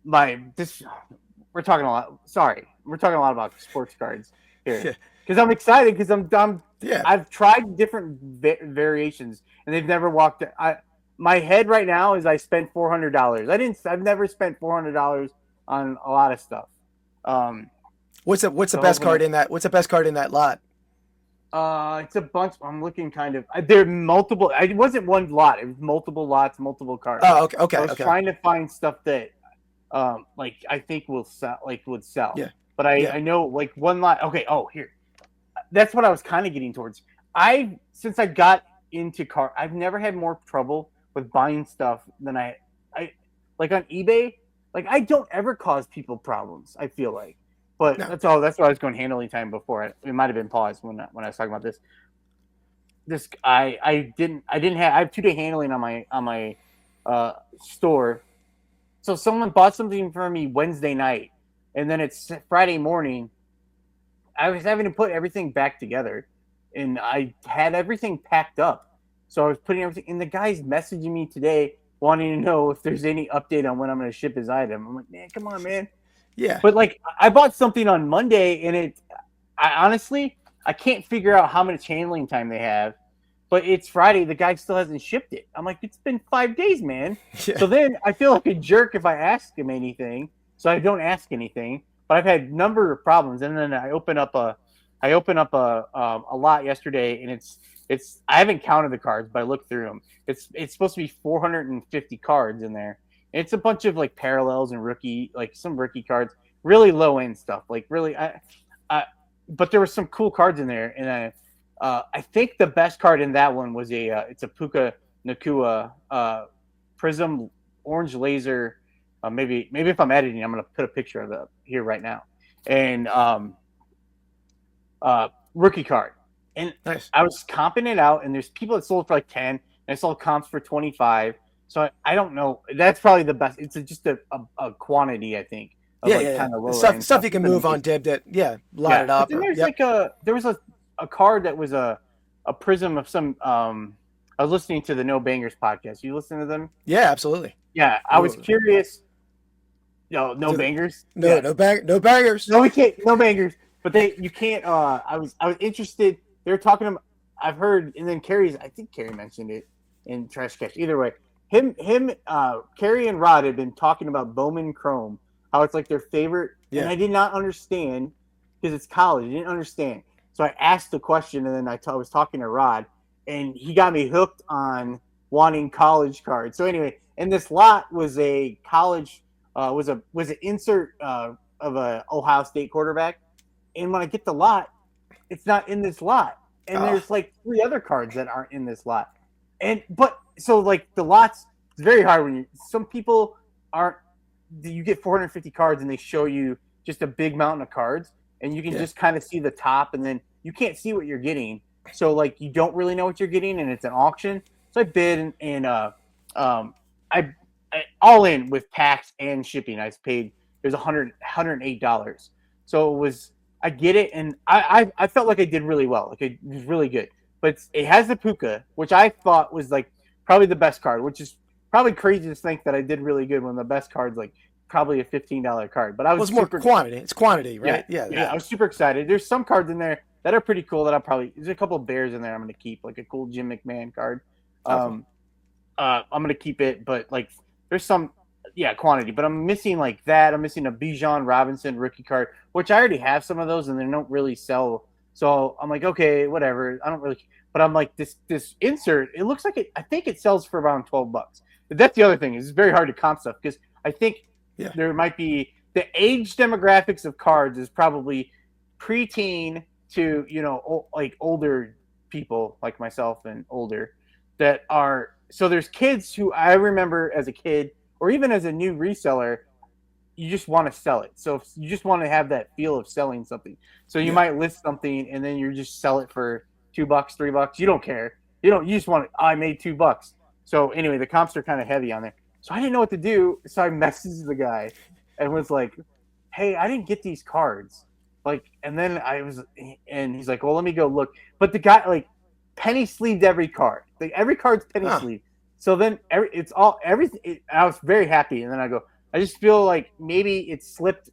We're talking a lot. Sorry, we're talking a lot about sports cards here because I'm excited because I've tried different variations and they've never walked. My head right now is I spent $400. I've never spent $400 on a lot of stuff. What's the best card in that? What's the best card in that lot? It's a bunch. I'm looking kind of. There are multiple. It wasn't one lot. It was multiple lots, multiple cards. Oh, okay. I was trying to find stuff that, like I think would sell. Yeah. But I know like one lot. Okay. Oh, here. That's what I was kind of getting towards. Since I got into I've never had more trouble with buying stuff than I like on eBay. Like I don't ever cause people problems. I feel like. But that's all. That's why I was going handling time before. It might have been paused when I was talking about this. I have 2-day handling on my store. So someone bought something for me Wednesday night, and then it's Friday morning. I was having to put everything back together, and I had everything packed up. So I was putting everything, and the guy's messaging me today wanting to know if there's any update on when I'm going to ship his item. I'm like, man, come on, man. Yeah. But like, I bought something on Monday, and I honestly, I can't figure out how much handling time they have. But it's Friday. The guy still hasn't shipped it. I'm like, it's been 5 days, man. Yeah. So then I feel like a jerk if I ask him anything. So I don't ask anything. But I've had a number of problems, and then I open up a lot yesterday, and it's I haven't counted the cards, but I looked through them. It's supposed to be 450 cards in there. And it's a bunch of like parallels and some rookie cards, really low end stuff. Like really, but there were some cool cards in there, and I think the best card in that one was it's a Puka Nakua Prism Orange Laser. Maybe if I'm editing, I'm gonna put a picture of it here right now. And rookie card. And nice. I was comping it out, and there's people that sold for like 10, and I sold comps for 25. So I don't know. That's probably the best. It's just a quantity, I think. Kind of stuff you can move on dibbed it. Yeah, lot it up. But then there's there was a card that was a prism of some. I was listening to the No Bangers podcast. You listen to them? Yeah, absolutely. Yeah, I was curious. No bangers. No bangers. No, we can't. No bangers. But you can't. I was interested. They were talking about. I've heard, and then I think Carrie mentioned it in Trash Cash. Either way, Carrie and Rod had been talking about Bowman Chrome, how it's like their favorite, and I did not understand because it's college. I didn't understand, so I asked the question, and then I was talking to Rod, and he got me hooked on wanting college cards. So anyway, and this lot was a college, was an insert of a Ohio State quarterback, and when I get the lot, it's not in this lot, and there's like 3 other cards that aren't in this lot, so like the lots, it's very hard when some people aren't. You get 450 cards and they show you just a big mountain of cards, and you can just kind of see the top, and then you can't see what you're getting. So like you don't really know what you're getting, and it's an auction. So I bid, and I all in with tax and shipping. I paid there's $108. So it was I get it, and I felt like I did really well. Like it was really good, but it has the Puka, which I thought was like probably the best card, which is probably crazy to think that I did really good when the best card's like probably a $15 card. But I was more quantity. It's quantity, right? Yeah. I was super excited. There's some cards in there that are pretty cool that there's a couple of bears in there I'm going to keep, like a cool Jim McMahon card. I'm going to keep it, but like there's some quantity, but I'm missing like that. I'm missing a Bijan Robinson rookie card, which I already have some of those and they don't really sell. So I'm like, okay, whatever. I don't really, but I'm like this insert, it looks like I think it sells for around $12. That's the other thing. It's very hard to comp stuff because I think there might be the age demographics of cards is probably preteen to, like older people like myself and older that are. So there's kids who I remember as a kid or even as a new reseller, you just want to sell it. So if you just want to have that feel of selling something. So you might list something and then you just sell it for $2, $3. You don't care. You just want I made $2. So anyway, the comps are kind of heavy on there. So I didn't know what to do. So I messaged the guy and was like, hey, I didn't get these cards. Like, and then and he's like, well, let me go look. But the guy, like, penny sleeved every card. Like, every card's penny sleeved. So then everything. I was very happy. And then I just feel like maybe it slipped.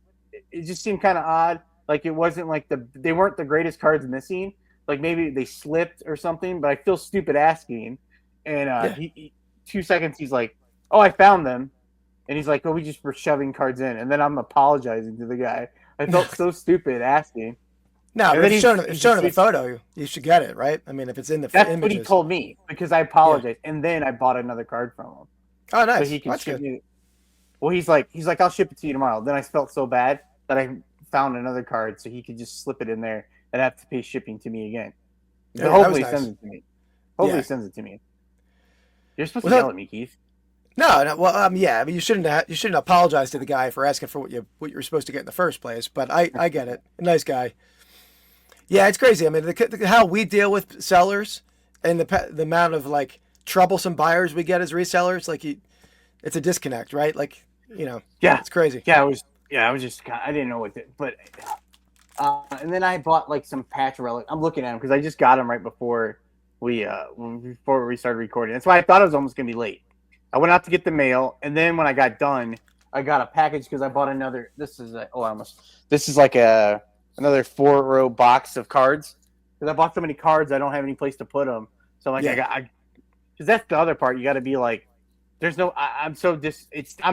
It just seemed kind of odd. Like it wasn't like they weren't the greatest cards missing. Like maybe they slipped or something, but I feel stupid asking. And he 2 seconds, he's like, oh, I found them. And he's like, oh, we just were shoving cards in. And then I'm apologizing to the guy. I felt so stupid asking. No, but if you're showing him a photo, you should get it, right? I mean, if it's in the That's images. What he told me because I apologized. And then I bought another card from him. Oh, nice. So he can ship me. Well, he's like, I'll ship it to you tomorrow. Then I felt so bad that I found another card so he could just slip it in there and have to pay shipping to me again. Yeah, hopefully he sends it to me. Hopefully he sends it to me. You're supposed to yell at me, Keith. No. Well, I mean, you shouldn't apologize to the guy for asking for what you were supposed to get in the first place. But I get it. Nice guy. Yeah, it's crazy. I mean, how we deal with sellers and the amount of like troublesome buyers we get as resellers, like it's a disconnect, right? Like, it's crazy. Yeah, I was just, I didn't know what, but And then I bought like some patch relic. I'm looking at them because I just got them right before we started recording. That's why I thought it was almost gonna be late. I went out to get the mail, and then when I got done, I got a package because I bought another. This is like another 4-row box of cards because I bought so many cards I don't have any place to put them. So like because that's the other part. You got to be like, there's no. I'm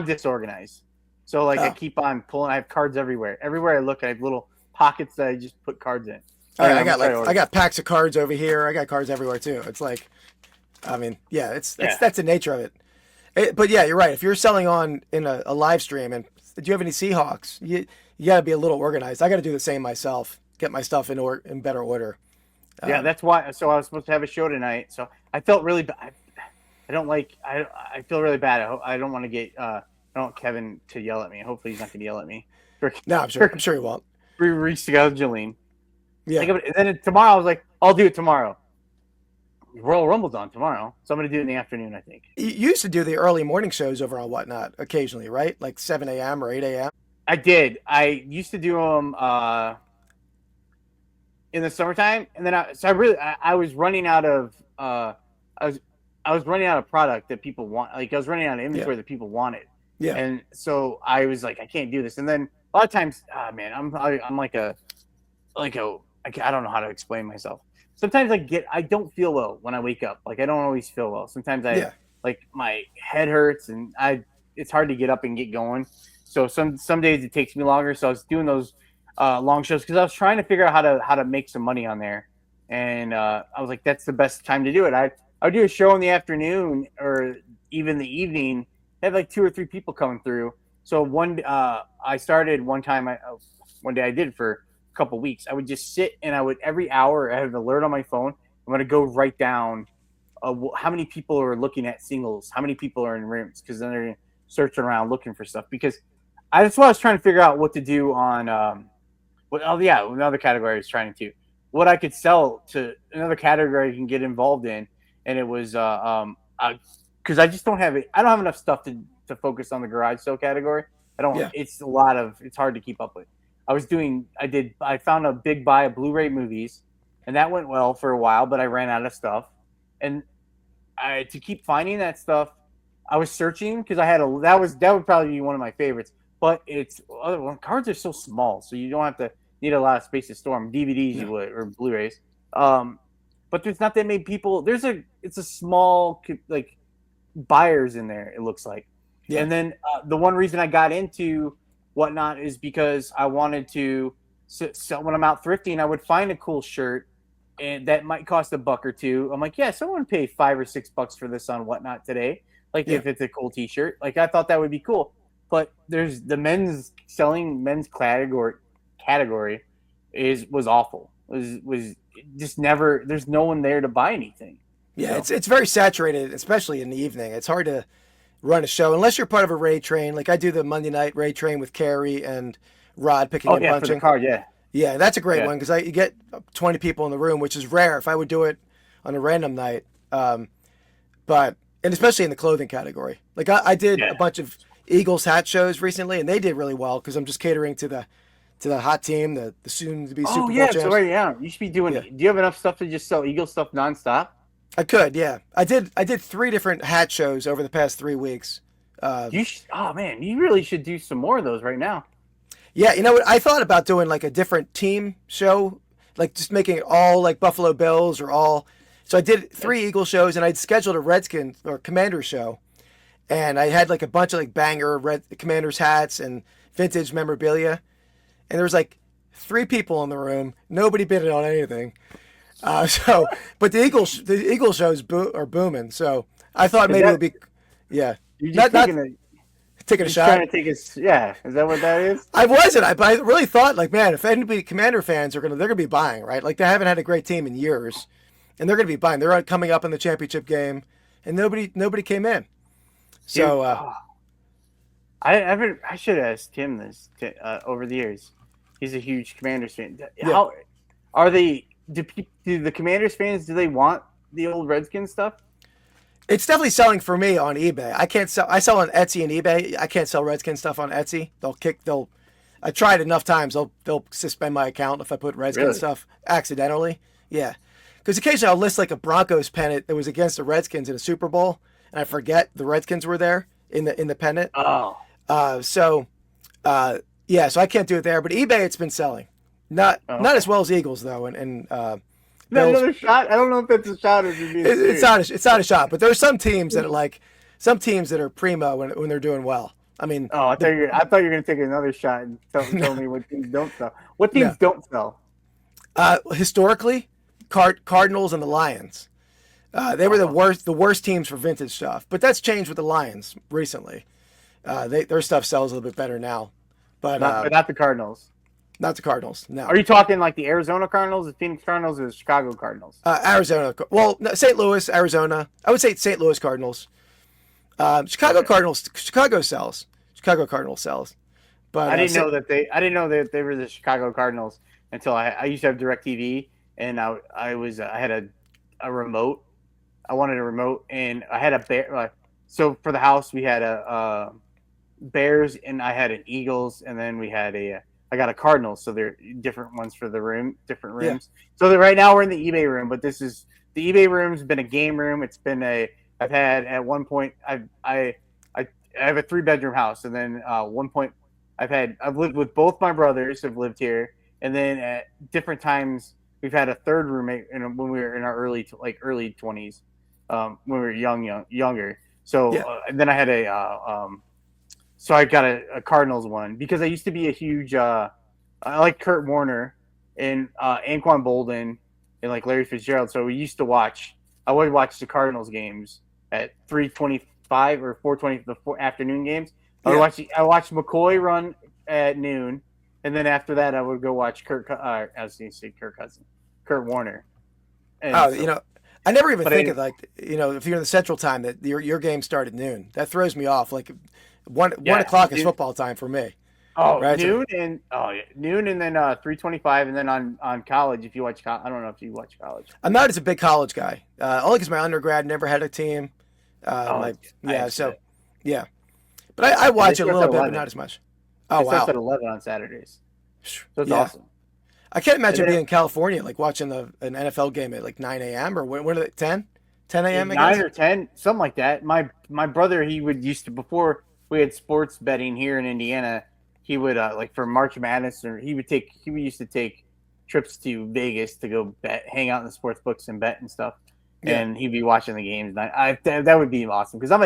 disorganized. So like I keep on pulling. I have cards everywhere. Everywhere I look, I have little pockets that I just put cards in. I got packs of cards over here. I got cards everywhere too. It's like, I mean, that's the nature of it. But yeah, you're right. If you're selling on in a live stream, and do you have any Seahawks? You got to be a little organized. I got to do the same myself. Get my stuff in better order. Yeah, that's why. So I was supposed to have a show tonight. So I felt really bad. I feel really bad. I don't want to get. I don't want Kevin to yell at me. Hopefully he's not going to yell at me. No, I'm sure he won't. Rescheduling. Yeah. And then tomorrow I was like, I'll do it tomorrow. Royal Rumble's on tomorrow, so I'm going to do it in the afternoon, I think. You used to do the early morning shows over on Whatnot occasionally, right? Like 7 a.m. or 8 a.m.? I did. I used to do them in the summertime, and then I was running out of I was running out of product that people want. Like I was running out of inventory that people wanted. Yeah. And so I was like, I can't do this. And then a lot of times, I'm like I don't know how to explain myself. Sometimes I don't feel well when I wake up. Like I don't always feel well. Sometimes like my head hurts and it's hard to get up and get going. So some days it takes me longer. So I was doing those long shows because I was trying to figure out how to make some money on there. And I was like, that's the best time to do it. I would do a show in the afternoon or even the evening. I had like 2 or 3 people coming through. So I started one time. One day I did for couple weeks. I would just sit and I would every hour I had an alert on my phone. I'm going to go write down how many people are looking at singles, how many people are in rooms, because then they're searching around looking for stuff. Because that's what I was trying to figure out what to do on another category I was trying to what I could sell to another category I can get involved in, and it was because I just don't have it. I don't have enough stuff to focus on the garage sale category. I don't. Yeah. It's hard to keep up with. I found a big buy of Blu-ray movies, and that went well for a while, but I ran out of stuff. And to keep finding that stuff, I was searching because that would probably be one of my favorites. But cards are so small, so you don't have to need a lot of space to store them. DVDs you would, or Blu-rays. But there's not that many people. It's a small like buyers in there. It looks like. Yeah. And then the one reason I got into Whatnot is because I wanted to sell when I'm out thrifting. I would find a cool shirt, and that might cost $1 or $2. I'm like, yeah, someone would pay $5 or $6 for this on Whatnot today. Like if it's a cool T-shirt, like I thought that would be cool. But there's the men's category was awful. Was just never. There's no one there to buy anything. Yeah, it's very saturated, especially in the evening. It's hard to run a show unless you're part of a raid train. Like I do the Monday night raid train with Carrie and Rod picking and punching. For the card, yeah, that's a great one because you get 20 people in the room, which is rare if I would do it on a random night. But especially in the clothing category, like I did a bunch of Eagles hat shows recently, and they did really well because I'm just catering to the hot team, the soon to be Super Bowl champs. You should be doing. Do you have enough stuff to just sell Eagle stuff nonstop? I could, yeah. I did 3 different hat shows over the past 3 weeks. You really should do some more of those right now. Yeah, you know what? I thought about doing like a different team show, like just making it all like Buffalo Bills or all. So I did 3 Eagle shows, and I'd scheduled a Redskin or Commander show, and I had like a bunch of like banger Commanders hats and vintage memorabilia, and there was like 3 people in the room. Nobody bid on anything. But the Eagle shows are booming. So I thought maybe it would be, You're just taking a shot. Trying to take is that what that is? I wasn't. I really thought like, man, if anybody Commander fans they're gonna be buying, right? Like they haven't had a great team in years, and they're gonna be buying. They're coming up in the championship game, and nobody came in. So I should have asked Tim this over the years. He's a huge Commanders fan. How are they? Do the Commanders fans, do they want the old Redskins stuff? It's definitely selling for me on eBay. I sell on Etsy and eBay. I can't sell Redskins stuff on Etsy. I tried enough times. They'll suspend my account if I put Redskins Really? stuff accidentally. Yeah, because occasionally I'll list like a Broncos pennant that was against the Redskins in a Super Bowl, and I forget the Redskins were there in the pennant. Oh, So yeah, so I can't do it there. But eBay, it's been selling, not okay. as well as Eagles though, and Is that Bills. another shot? I don't know if that's a shot or if you're being It's serious. not it's not a shot, but there are some teams that are like some teams that are primo when they're doing well. I mean, Oh, the I thought you were gonna take another shot and tell no, me what teams don't sell. What no. teams don't sell? Historically, Cardinals and the Lions. They were Oh, the worst teams for vintage stuff, but that's changed with the Lions recently. Their stuff sells a little bit better now, but not the Cardinals. not the Cardinals. No, Are you talking like the Arizona Cardinals, the Phoenix Cardinals, or the Chicago Cardinals? Arizona. Well, no, St. Louis, Arizona. I would say St. Louis Cardinals. Chicago Okay. Cardinals. Chicago sells. Chicago Cardinals sells. But I didn't know that they were the Chicago Cardinals until I used to have DirecTV, and I had a remote. I wanted a remote, and I had a bear. So for the house, we had a Bears, and I had an Eagles, and then we had I got a Cardinals. So they're different ones for the different yeah, rooms. So right now we're in the eBay room, but this is the eBay room's been a game room. It's been I've had at one point I have a 3-bedroom house, and then one point I've lived with both my brothers have lived here, and then at different times we've had a third roommate when we were in our early 20s, when we were younger. So yeah, and then I had so I got a Cardinals one because I used to be a huge I like Kurt Warner and Anquan Bolden and like Larry Fitzgerald. So we used to watch. I would watch the Cardinals games at 3:25 or 4:20 the afternoon games. yeah. I watched McCoy run at noon, and then after that I would go watch I was going to say Kurt Warner. And Oh, so, I never even but think of like if you're in the Central Time that your game started at noon. That throws me off. Like one yeah, o'clock is football time for me. oh, Right? So, noon and then 3:25 and then on college if you watch I don't know if you watch college. I'm not as a big college guy. Only because my undergrad never had a team. Oh, I Yeah, have so to. yeah, but I And watch it a little bit, but not as much. Oh It starts wow, at 11 on Saturdays. So it's yeah. awesome. I can't And imagine then being in California like watching an NFL game at like 9 a.m. or when are they 10 a.m. I 9 guess. or 10, something like that. My brother, he would used to before we had sports betting here in Indiana. He would like for March Madness, or he would used to take trips to Vegas to go hang out in the sports books and bet and stuff. Yeah, And he'd be watching the games. And that would be awesome because I'm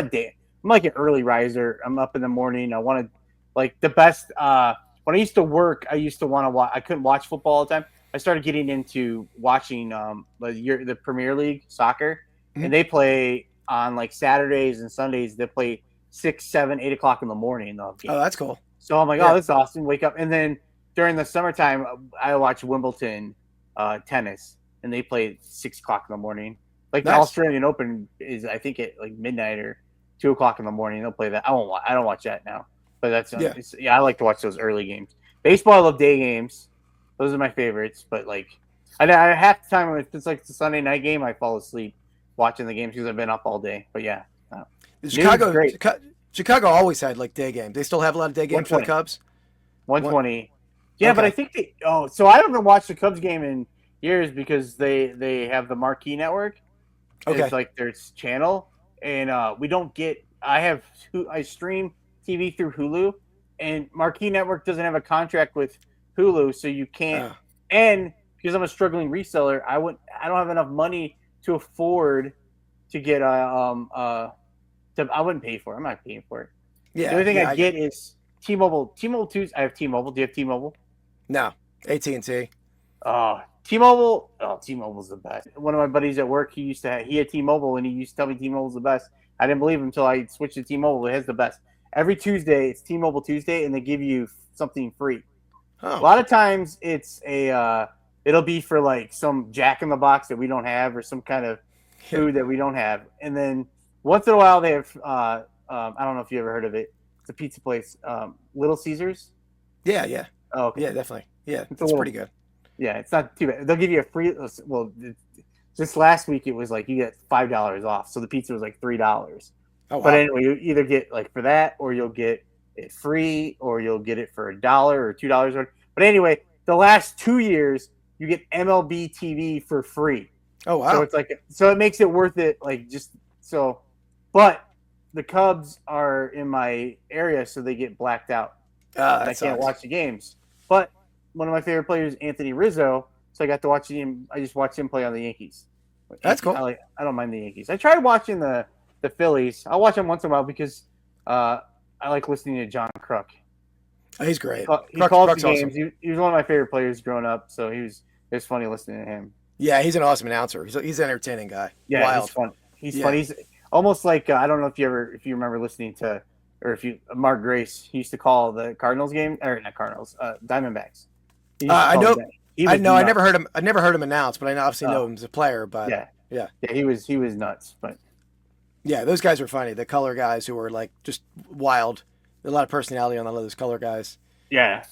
like an early riser. I'm up in the morning. I want to like the best. When I used to work, I used to want to watch. I couldn't watch football all the time. I started getting into watching the Premier League soccer, hmm. and they play on like Saturdays and Sundays. They play 6, 7, 8 o'clock in the morning. They'll have Oh, games. that's cool. So I'm like, oh, Yeah, this is awesome. Wake up, and then during the summertime, I watch Wimbledon tennis, and they play 6 o'clock in the morning. Like the nice. Australian Open is, I think at like midnight or 2 o'clock in the morning. They'll play that. I don't watch that now, but Yeah, yeah. I like to watch those early games. Baseball, I love day games. Those are my favorites. But like, I half the time if it's like the Sunday night game, I fall asleep watching the games because I've been up all day. But yeah, the noon's great. Chicago always had like day games. They still have a lot of day games for the 120. Cubs. What? 120. Yeah, but I Okay. think so I haven't watched the Cubs game in years because they have the Marquee Network. It's Okay. like their channel, and we don't get. I stream TV through Hulu, and Marquee Network doesn't have a contract with Hulu, so you can't. Uh, And because I'm a struggling reseller, I don't have enough money to afford to get I wouldn't pay for it. I'm not paying for it. The yeah. only thing I Yeah. get is T-Mobile. T-Mobile Tuesday. I have T-Mobile. Do you have T-Mobile? No. AT&T. T-Mobile. Oh, T-Mobile's the best. One of my buddies at work, he had T-Mobile, and he used to tell me T-Mobile's the best. I didn't believe him until I switched to T-Mobile. It has the best. Every Tuesday, it's T-Mobile Tuesday, and they give you something free. A Oh. lot of times, it'll be for like some Jack in the Box that we don't have, or some kind of Yeah. food that we don't have. And then once in a while, they have. I don't know if you ever heard of it. It's a pizza place, Little Caesars. Yeah. Yeah. Oh, okay. Yeah. Definitely. Yeah. It's a It's little pretty good. Yeah, it's not too bad. They'll give you a free. Well, just last week it was like you get $5 off, so the pizza was like $3. Oh But wow. anyway, you either get like for that, or you'll get it free, or you'll get it for $1 or $2. But anyway, the last 2 years you get MLB TV for free. Oh wow! So it's like, so it makes it worth it. Like just so, but the Cubs are in my area, so they get blacked out, and I That can't sucks. watch the games. But one of my favorite players, Anthony Rizzo, so I got to watch him. I just watched him play on the Yankees. That's cool. I don't mind the Yankees. I tried watching the Phillies. I'll watch them once in a while because I like listening to John Kruk. Oh, he's great. He calls the Kruk's games. awesome. He was one of my favorite players growing up, so it was funny listening to him. Yeah, he's an awesome announcer. He's an entertaining guy. Yeah, Wild. he's fun. He's funny. He's almost like I don't know if you remember listening to, or if you Mark Grace. He used to call the Cardinals game, or not Cardinals, Diamondbacks. I know. I know. Nuts. I never heard him announce, but I obviously know him as a player. But yeah. He was nuts. But yeah, those guys were funny. The color guys who were like just wild. A lot of personality on a lot of those color guys. Yeah.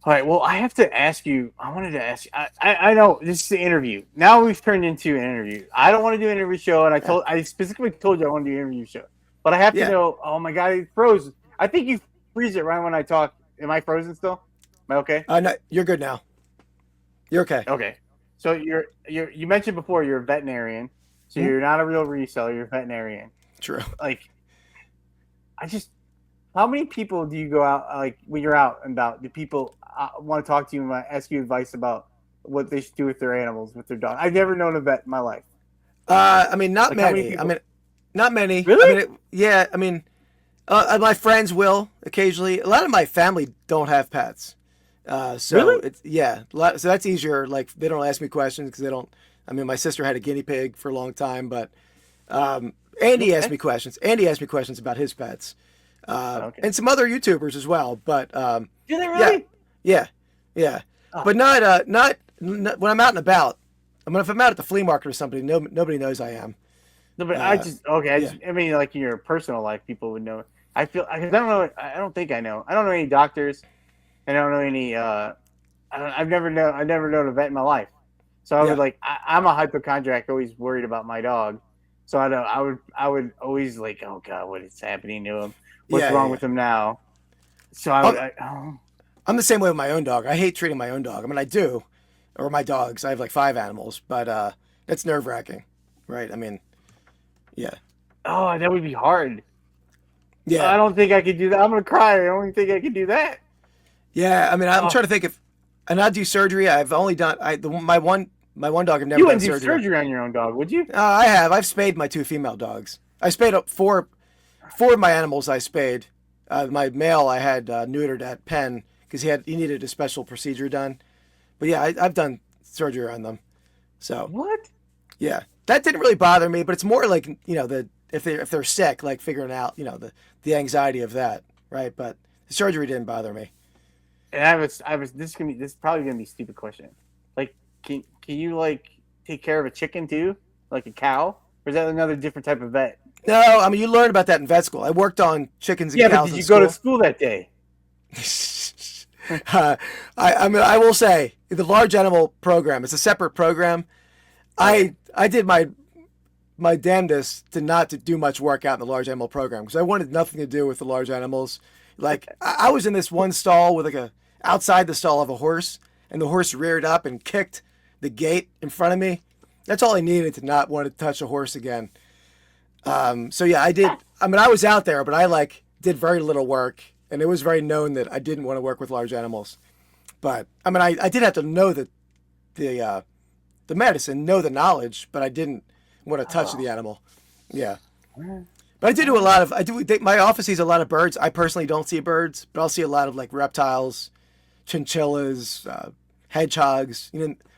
All right. Well, I have to ask you. I wanted to ask you. I know this is an interview. Now we've turned into an interview. I don't want to do an interview show, and I specifically told you I want to do an interview show. But I have to know. Oh my God, it froze. I think you freeze it right when I talk. Am I frozen still? Am I okay? No, you're good now. You're okay. Okay. So you mentioned before you're a veterinarian, so you're not a real reseller. You're a veterinarian. True. Like, how many people do you go out, like when you're out and about? Do people want to talk to you and ask you advice about what they should do with their animals, with their dog? I've never known a vet in my life. I mean, not like many. I mean, not many. Really? I mean, my friends will occasionally. A lot of my family don't have pets. So really? So that's easier. Like they don't ask me questions because they don't. I mean, my sister had a guinea pig for a long time, but Andy asked me questions. Andy asked me questions about his pets, and some other YouTubers as well. But do they really? Yeah. Oh. But not when I'm out and about. I mean, if I'm out at the flea market or something, nobody knows I am. No, but I mean, like in your personal life, people would know. I don't know. I don't think I know. I don't know any doctors. I don't know any. I've never known a vet in my life. So I would I'm a hypochondriac, always worried about my dog. So I would always like, oh God, what is happening to him? What's wrong with him now? So I'm the same way with my own dog. I hate treating my own dog. I mean, I do, or my dogs. I have like 5 animals, but that's nerve wracking, right? I mean, yeah. Oh, that would be hard. Yeah. I don't think I could do that. I'm gonna cry. I don't think I could do that. Yeah, I mean, I'm trying to think if, and I do surgery. I've only done my one dog. I've never you done wouldn't do surgery on your own dog, would you? I have. I've spayed my 2 female dogs. I spayed up four of my animals. I spayed. My male I had neutered at Penn because he needed a special procedure done. But yeah, I've done surgery on them. So what? Yeah, that didn't really bother me. But it's more like if they're sick, like figuring out the anxiety of that, right? But the surgery didn't bother me. And this is probably gonna be a stupid question. Like, can you like take care of a chicken too, like a cow, or is that another different type of vet? No, I mean you learn about that in vet school. I worked on chickens and cows. Yeah, but did you go to school that day? I mean, I will say the large animal program. It's a separate program. I did my damnedest to not to do much work out in the large animal program because I wanted nothing to do with the large animals. Like I was in this one stall with outside the stall of a horse, and the horse reared up and kicked the gate in front of me. That's all I needed to not want to touch a horse again. So yeah, I did. I mean, I was out there, but I did very little work, and it was very known that I didn't want to work with large animals. But I mean, I did have to know the medicine, know the knowledge, but I didn't want to touch the animal. Yeah. But I did do a lot of. My office sees a lot of birds. I personally don't see birds, but I'll see a lot of reptiles, chinchillas, hedgehogs,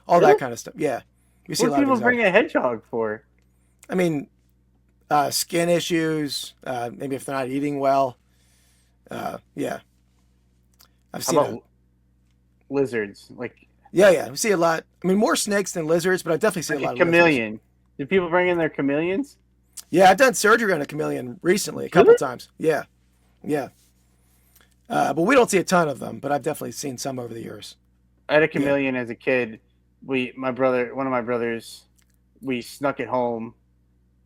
all that kind of stuff. Yeah, we see a lot of. What do people bring a hedgehog for? I mean, skin issues. Maybe if they're not eating well. Yeah, I've seen lizards. Yeah, we see a lot. I mean, more snakes than lizards, but I definitely see a lot of chameleon. Lizards. Do people bring in their chameleons? Yeah, I've done surgery on a chameleon recently, a couple times. Yeah. But we don't see a ton of them, but I've definitely seen some over the years. I had a chameleon as a kid. One of my brothers, we snuck it home,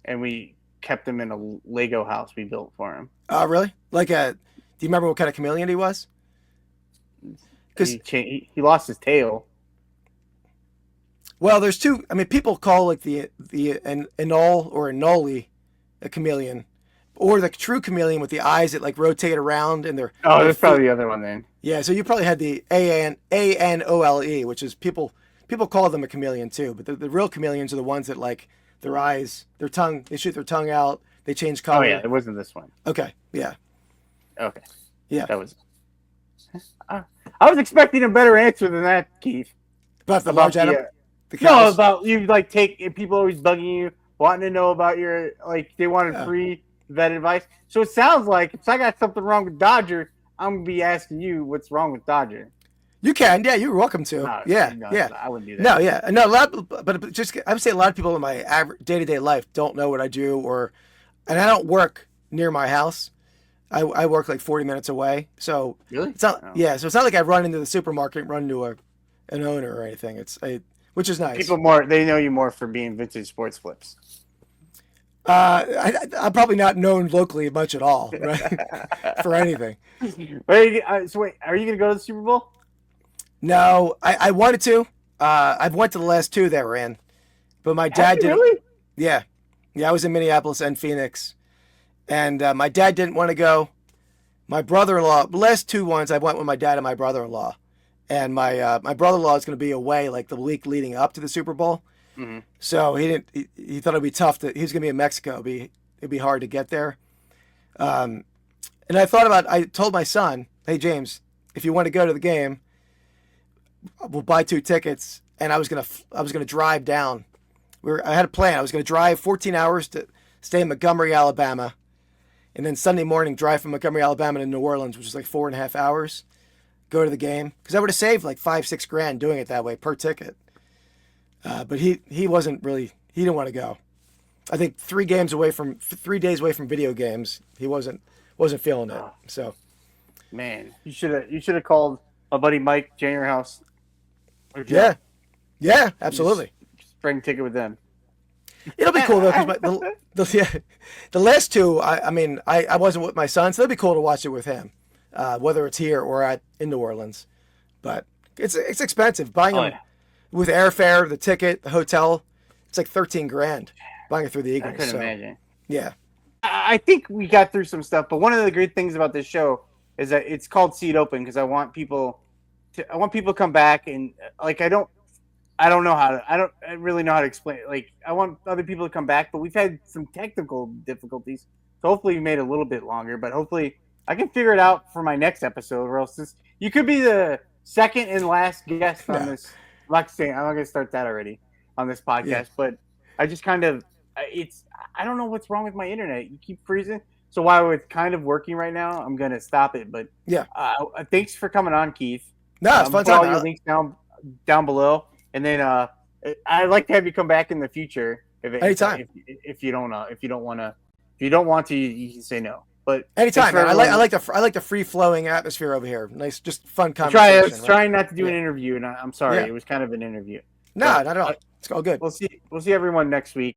and we kept him in a Lego house we built for him. Oh, really? Do you remember what kind of chameleon he was? Because he lost his tail. Well, there's two. I mean, people call like the anole or anole a chameleon, or the true chameleon with the eyes that like rotate around and they're. Oh, that's probably the other one then. Yeah, so you probably had the anole, which is people call them a chameleon too, but the real chameleons are the ones that like their eyes, their tongue, they shoot their tongue out, they change color. Oh yeah, it wasn't this one. Okay, yeah. Okay. Yeah. That was. I was expecting a better answer than that, Keith. About the large animal. No, about you like people always bugging you, wanting to know about your they wanted free vet advice. So it sounds like if I got something wrong with Dodger, I'm gonna be asking you what's wrong with Dodger. You can, yeah, you're welcome to. No, yeah. I wouldn't do that. No, yeah, no, but just I would say a lot of people in my day-to-day life don't know what I do, and I don't work near my house. I work like 40 minutes away, so really, it's not. Oh. Yeah, so it's not like I run into the supermarket, run into an owner or anything. Which is nice. People they know you more for being vintage sports flips. I'm probably not known locally much at all, right? For anything. Wait, are you gonna go to the Super Bowl? No, I wanted to. I've went to the last two that were in, but my dad didn't. Really? Yeah, I was in Minneapolis and Phoenix, and my dad didn't want to go. My brother-in-law, the last two ones, I went with my dad and my brother-in-law. And my brother-in-law is going to be away like the week leading up to the Super Bowl, so he didn't. He thought it'd be tough. He was going to be in Mexico. It'd be hard to get there. And I told my son, "Hey James, if you want to go to the game, we'll buy 2 tickets." And I was gonna drive down. I had a plan. I was going to drive 14 hours to stay in Montgomery, Alabama, and then Sunday morning drive from Montgomery, Alabama to New Orleans, which is like 4.5 hours. Go to the game because I would have saved like $5-6 grand doing it that way per ticket. But he wasn't really. He didn't want to go. I think 3 days away from video games, he wasn't feeling it. So, man, you should have called my buddy Mike Junior House. Yeah, absolutely. Just bring a ticket with them. It'll be cool though because the last two. I wasn't with my son, so it'll be cool to watch it with him. Whether it's here or in New Orleans, but it's expensive buying them with airfare, the ticket, the hotel. It's like 13 grand buying it through the Eagles. I couldn't imagine. Yeah, I think we got through some stuff, but one of the great things about this show is that it's called Seat Open because I want people to come back and I really know how to explain it. Like I want other people to come back, but we've had some technical difficulties, so hopefully we made it a little bit longer, but hopefully I can figure it out for my next episode, or else you could be the second and last guest on this. I'm not going to start that already on this podcast, but I just I don't know what's wrong with my internet. You keep freezing. So while it's kind of working right now, I'm going to stop it. But thanks for coming on, Keith. No, it's fun. Put all your links down below, and then I'd like to have you come back in the future. Anytime. If you don't want to, you can say no. But anytime, man. I like the free flowing atmosphere over here. Nice, just fun conversation. Trying not to do an interview, and I'm sorry, it was kind of an interview. No, not at all. It's all good. We'll see everyone next week.